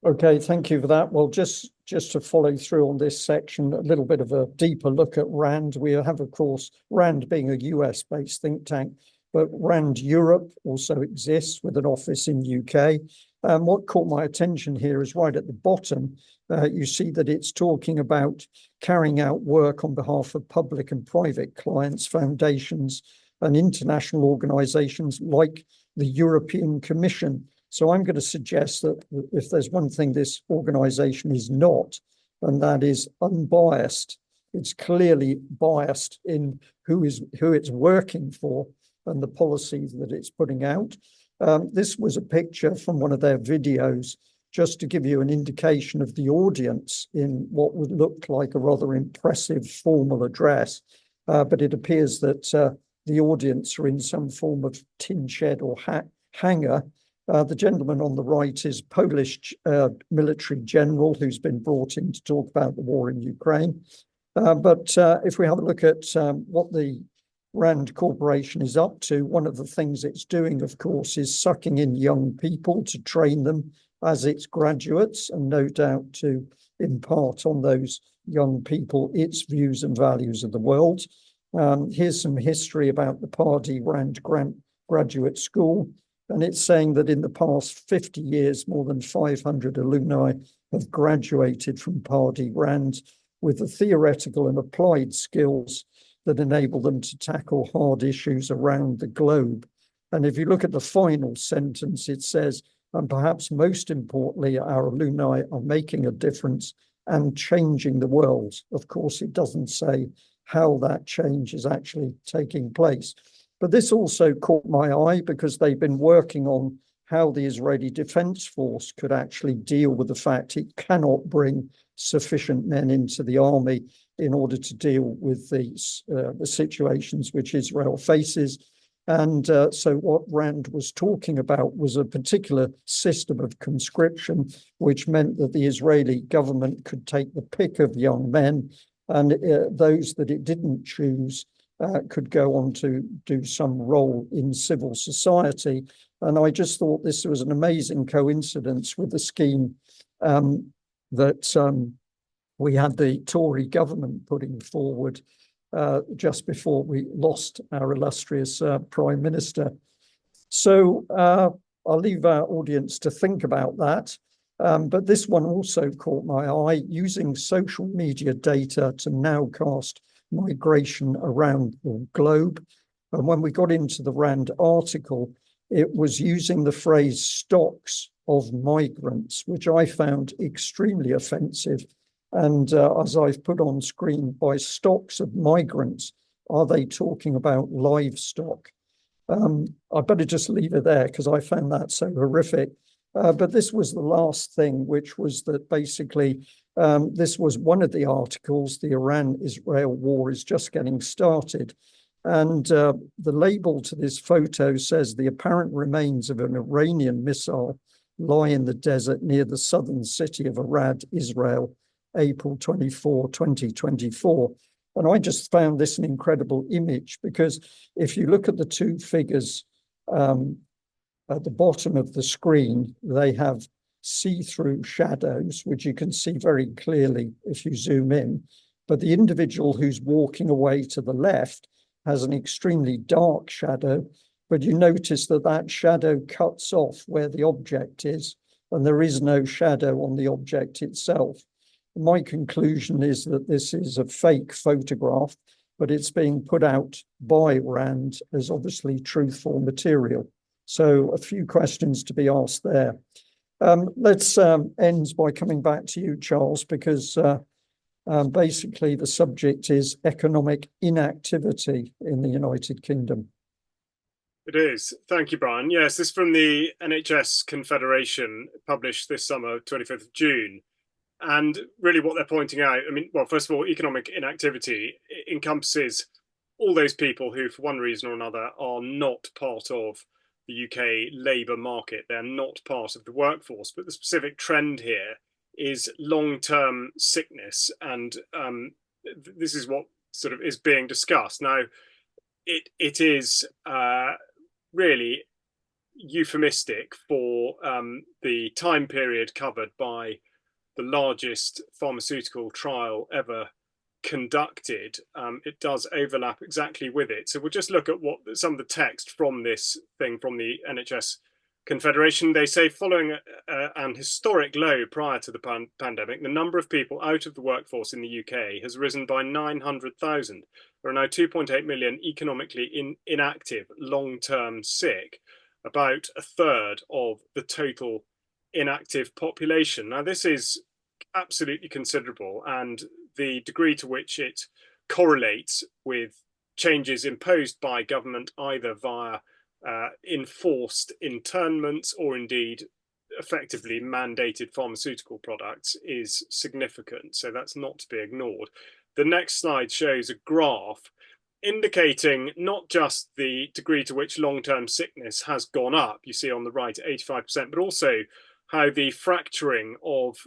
Okay, thank you for that. Well, just to follow through on this section, a little bit of a deeper look at RAND. We have, of course, RAND being a US-based think tank, but RAND Europe also exists with an office in UK. What caught my attention here is right at the bottom, you see that it's talking about carrying out work on behalf of public and private clients, foundations, and international organizations like the European Commission. So I'm going to suggest that if there's one thing this organization is not, and that is unbiased, it's clearly biased in who it's working for and the policies that it's putting out. This was a picture from one of their videos, just to give you an indication of the audience in what would look like a rather impressive formal address. But it appears that the audience are in some form of tin shed or hangar. The gentleman on the right is Polish military general who's been brought in to talk about the war in Ukraine. But if we have a look at what the RAND Corporation is up to, one of the things it's doing, of course, is sucking in young people to train them as its graduates, and no doubt to impart on those young people its views and values of the world. Here's some history about the Pardee RAND Graduate School. And it's saying that in the past 50 years, more than 500 alumni have graduated from Pardee RAND with the theoretical and applied skills that enable them to tackle hard issues around the globe. And if you look at the final sentence, it says, and perhaps most importantly, our alumni are making a difference and changing the world. Of course, it doesn't say how that change is actually taking place. But this also caught my eye because they've been working on how the Israeli Defense Force could actually deal with the fact it cannot bring sufficient men into the army in order to deal with the situations which Israel faces. And so what RAND was talking about was a particular system of conscription, which meant that the Israeli government could take the pick of young men, and those that it didn't choose could go on to do some role in civil society. And I just thought this was an amazing coincidence with the scheme that we had the Tory government putting forward just before we lost our illustrious Prime Minister. So I'll leave our audience to think about that. But this one also caught my eye, using social media data to nowcast migration around the globe. And when we got into the RAND article, it was using the phrase stocks of migrants, which I found extremely offensive. And as I've put on screen, by stocks of migrants, are they talking about livestock? I better just leave it there because I found that so horrific. But this was the last thing, which was that basically this was one of the articles. The Iran-Israel war is just getting started. And the label to this photo says the apparent remains of an Iranian missile lie in the desert near the southern city of Arad, Israel, April 24, 2024. And I just found this an incredible image because if you look at the two figures at the bottom of the screen, they have see-through shadows, which you can see very clearly if you zoom in. But the individual who's walking away to the left has an extremely dark shadow, but you notice that that shadow cuts off where the object is, and there is no shadow on the object itself. My conclusion is that this is a fake photograph, but it's being put out by RAND as obviously truthful material. So a few questions to be asked there. Let's end by coming back to you, Charles, because basically the subject is economic inactivity in the United Kingdom. It is. Thank you, Brian. Yes, this is from the NHS Confederation, published this summer, 25th of June. And really what they're pointing out, I mean, well, first of all, economic inactivity encompasses all those people who, for one reason or another, are not part of the UK labour market. They're not part of the workforce. But the specific trend here is long-term sickness. And this is what sort of is being discussed. Now, it is really euphemistic for the time period covered by the largest pharmaceutical trial ever conducted. It does overlap exactly with it. So we'll just look at what some of the text from this thing from the NHS Confederation. They say, following an historic low prior to the pandemic, the number of people out of the workforce in the UK has risen by 900,000. There are now 2.8 million economically inactive, long-term sick, about a third of the total inactive population. Now, this is absolutely considerable, and the degree to which it correlates with changes imposed by government, either via enforced internments or indeed effectively mandated pharmaceutical products, is significant. So that's not to be ignored. The next slide shows a graph indicating not just the degree to which long-term sickness has gone up, you see on the right 85%, but also how the fracturing of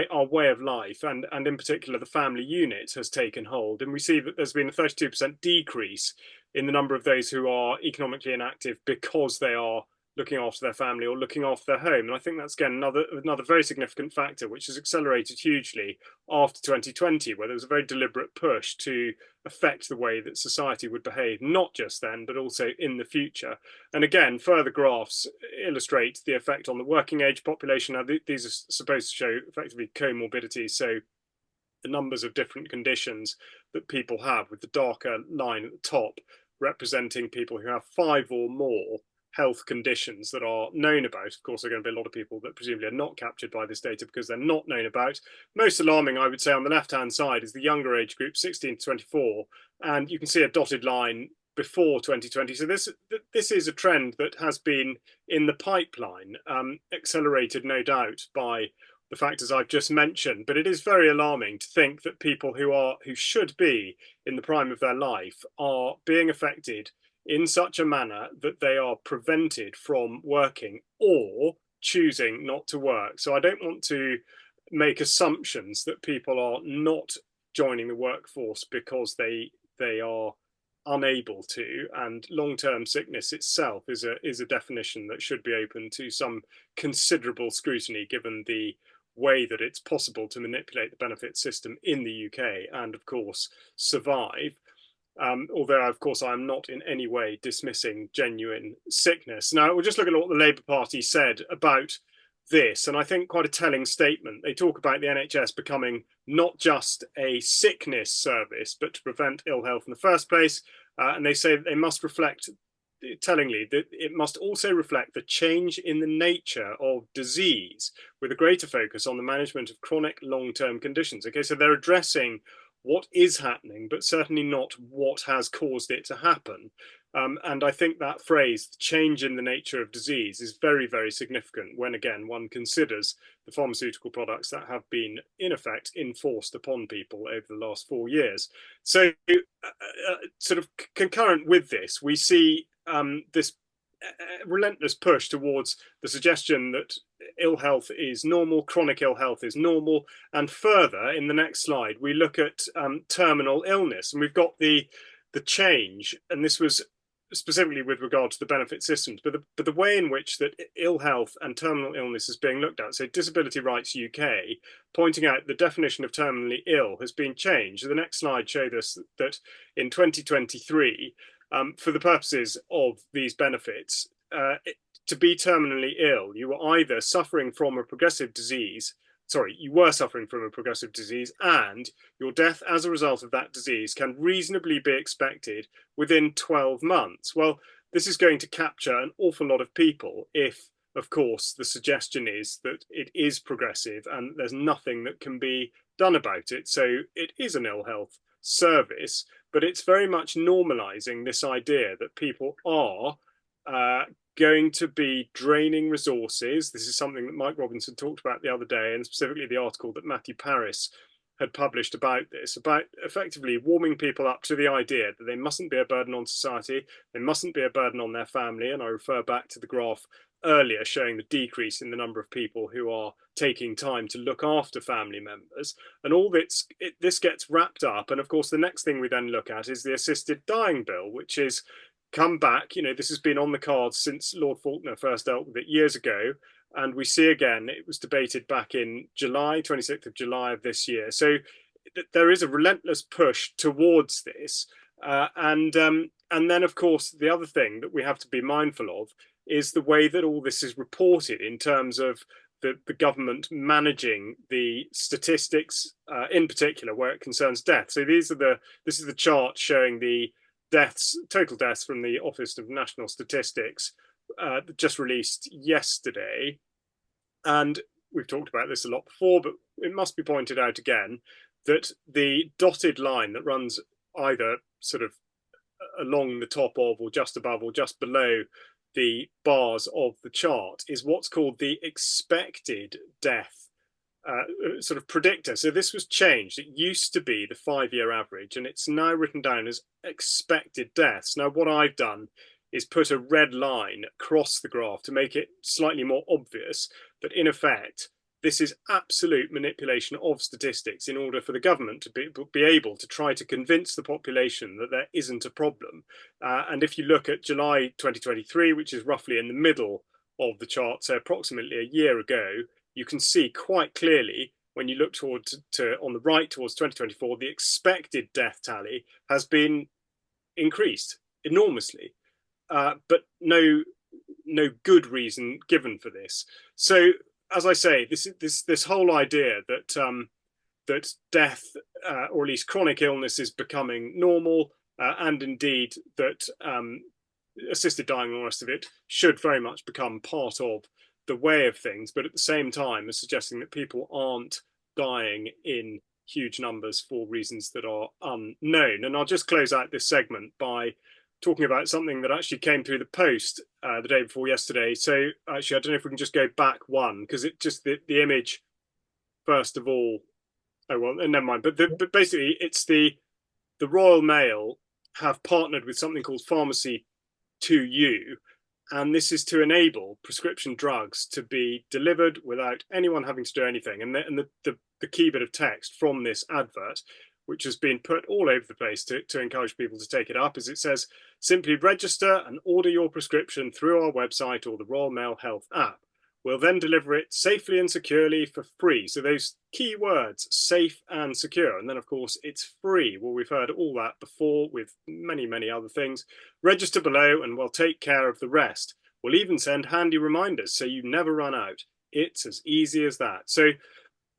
our way of life and in particular the family unit has taken hold. And we see that there's been a 32% decrease in the number of those who are economically inactive because they are looking after their family or looking after their home. And I think that's, again, another very significant factor, which has accelerated hugely after 2020, where there was a very deliberate push to affect the way that society would behave, not just then, but also in the future. And again, further graphs illustrate the effect on the working age population. Now, these are supposed to show effectively comorbidities, so the numbers of different conditions that people have, with the darker line at the top representing people who have 5 or more health conditions that are known about. Of course, there are going to be a lot of people that presumably are not captured by this data because they're not known about. Most alarming, I would say, on the left-hand side is the younger age group, 16 to 24, and you can see a dotted line before 2020. So this is a trend that has been in the pipeline, accelerated no doubt by the factors I've just mentioned. But it is very alarming to think that people who should be in the prime of their life are being affected in such a manner that they are prevented from working or choosing not to work. So I don't want to make assumptions that people are not joining the workforce because they are unable to, and long-term sickness itself is a definition that should be open to some considerable scrutiny, given the way that it's possible to manipulate the benefit system in the UK and, of course, survive. Although, of course, I'm not in any way dismissing genuine sickness. Now, we'll just look at what the Labour Party said about this, and I think quite a telling statement. They talk about the NHS becoming not just a sickness service, but to prevent ill health in the first place. And they say that they must reflect, tellingly, that it must also reflect the change in the nature of disease, with a greater focus on the management of chronic long-term conditions. Okay, so they're addressing what is happening, but certainly not what has caused it to happen. And I think that phrase, change in the nature of disease, is very, very significant when, again, one considers the pharmaceutical products that have been, in effect, enforced upon people over the last 4 years. So sort of concurrent with this, we see this relentless push towards the suggestion that ill health is normal, chronic ill health is normal. And further, in the next slide, we look at terminal illness, and we've got the change, and this was specifically with regard to the benefit systems, but the way in which that ill health and terminal illness is being looked at. So Disability Rights UK, pointing out the definition of terminally ill has been changed. The next slide showed us that in 2023, for the purposes of these benefits, to be terminally ill, you were either suffering from a progressive disease, and your death as a result of that disease can reasonably be expected within 12 months. Well, this is going to capture an awful lot of people if of course, the suggestion is that it is progressive and there's nothing that can be done about it. So it is an ill health service, but it's very much normalizing this idea that people are going to be draining resources. This is something that Mike Robinson talked about the other day, and specifically the article that Matthew Paris had published about this, about effectively warming people up to the idea that they mustn't be a burden on society, they mustn't be a burden on their family. And I refer back to the graph earlier showing the decrease in the number of people who are taking time to look after family members. And all this gets wrapped up. And of course, the next thing we then look at is the assisted dying bill, which is come back. You know, this has been on the cards since Lord Faulkner first dealt with it years ago. And we see again, it was debated back in July, 26th of July of this year. So there is a relentless push towards this. And then, of course, the other thing that we have to be mindful of is the way that all this is reported in terms of the government managing the statistics, in particular, where it concerns death. So this is the chart showing the total deaths from the Office of National Statistics, just released yesterday. And we've talked about this a lot before, but it must be pointed out again that the dotted line that runs either sort of along the top of or just above or just below the bars of the chart is what's called the expected death sort of predictor. So this was changed. It used to be the 5-year average, and it's now written down as expected deaths. Now, what I've done is put a red line across the graph to make it slightly more obvious that, in effect, this is absolute manipulation of statistics in order for the government to be able to try to convince the population that there isn't a problem. And if you look at July 2023, which is roughly in the middle of the chart, so approximately a year ago, you can see quite clearly when you look towards on the right towards 2024, the expected death tally has been increased enormously, but no good reason given for this. So, as I say, this whole idea that that death, or at least chronic illness, is becoming normal, and indeed that assisted dying and all the rest of it should very much become part of the way of things, but at the same time is suggesting that people aren't dying in huge numbers for reasons that are unknown. And I'll just close out this segment by talking about something that actually came through the post the day before yesterday. So actually, I don't know if we can just go back one, because it just the image first of all. Oh well, never mind. But basically, it's the Royal Mail have partnered with something called Pharmacy to You, and this is to enable prescription drugs to be delivered without anyone having to do anything. And the key bit of text from this advert, which has been put all over the place to encourage people to take it up, is it says, simply register and order your prescription through our website or the Royal Mail Health app. We'll then deliver it safely and securely for free. So those key words, safe and secure. And then, of course, it's free. Well, we've heard all that before with many, many other things. Register below and we'll take care of the rest. We'll even send handy reminders so you never run out. It's as easy as that. So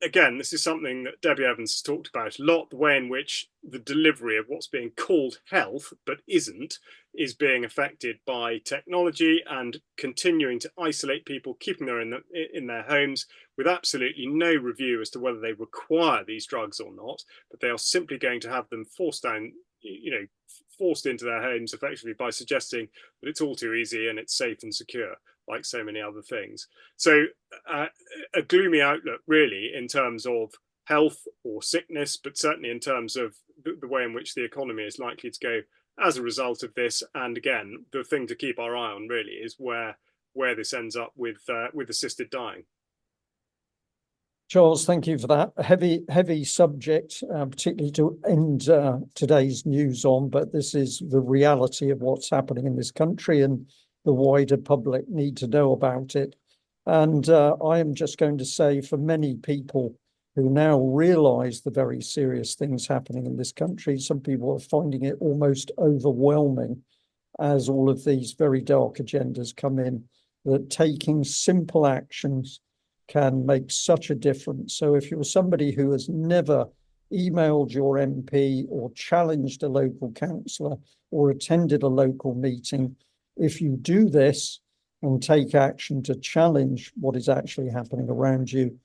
again, this is something that Debbie Evans has talked about a lot, the way in which the delivery of what's being called health, but isn't, is being affected by technology and continuing to isolate people, keeping them in their homes with absolutely no review as to whether they require these drugs or not, but they are simply going to have them forced into their homes effectively by suggesting that it's all too easy and it's safe and secure, like so many other things. So a gloomy outlook, really, in terms of health or sickness, but certainly in terms of the way in which the economy is likely to go as a result of this. And again, the thing to keep our eye on really is where this ends up with assisted dying. Charles, thank you for that. A heavy subject, particularly to end today's news on, but this is the reality of what's happening in this country, and the wider public need to know about it. And I am just going to say, for many people who now realise the very serious things happening in this country, some people are finding it almost overwhelming as all of these very dark agendas come in, that taking simple actions can make such a difference. So if you're somebody who has never emailed your MP or challenged a local councillor or attended a local meeting, if you do this, and take action to challenge what is actually happening around you,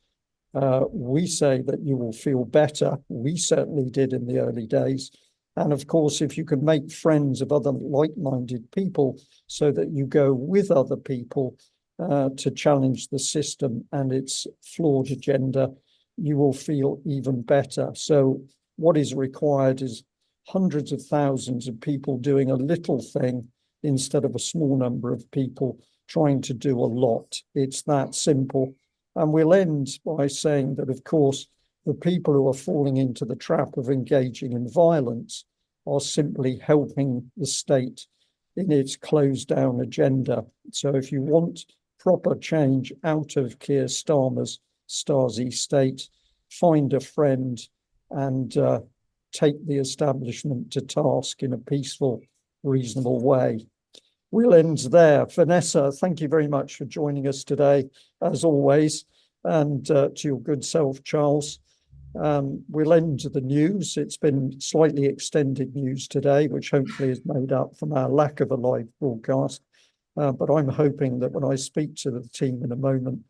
we say that you will feel better. We certainly did in the early days. And of course, if you can make friends of other like-minded people so that you go with other people to challenge the system and its flawed agenda, you will feel even better. So what is required is hundreds of thousands of people doing a little thing instead of a small number of people trying to do a lot. It's that simple. And we'll end by saying that, of course, the people who are falling into the trap of engaging in violence are simply helping the state in its closed down agenda. So if you want proper change out of Keir Starmer's Stasi state, find a friend and take the establishment to task in a peaceful, reasonable way. We'll end there. Vanessa, thank you very much for joining us today, as always, and to your good self, Charles. We'll end the news. It's been slightly extended news today, which hopefully is made up from our lack of a live broadcast. But I'm hoping that when I speak to the team in a moment,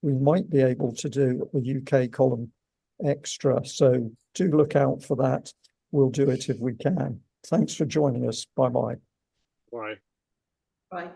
we might be able to do a UK column extra. So do look out for that. We'll do it if we can. Thanks for joining us. Bye-bye. Bye. Bye.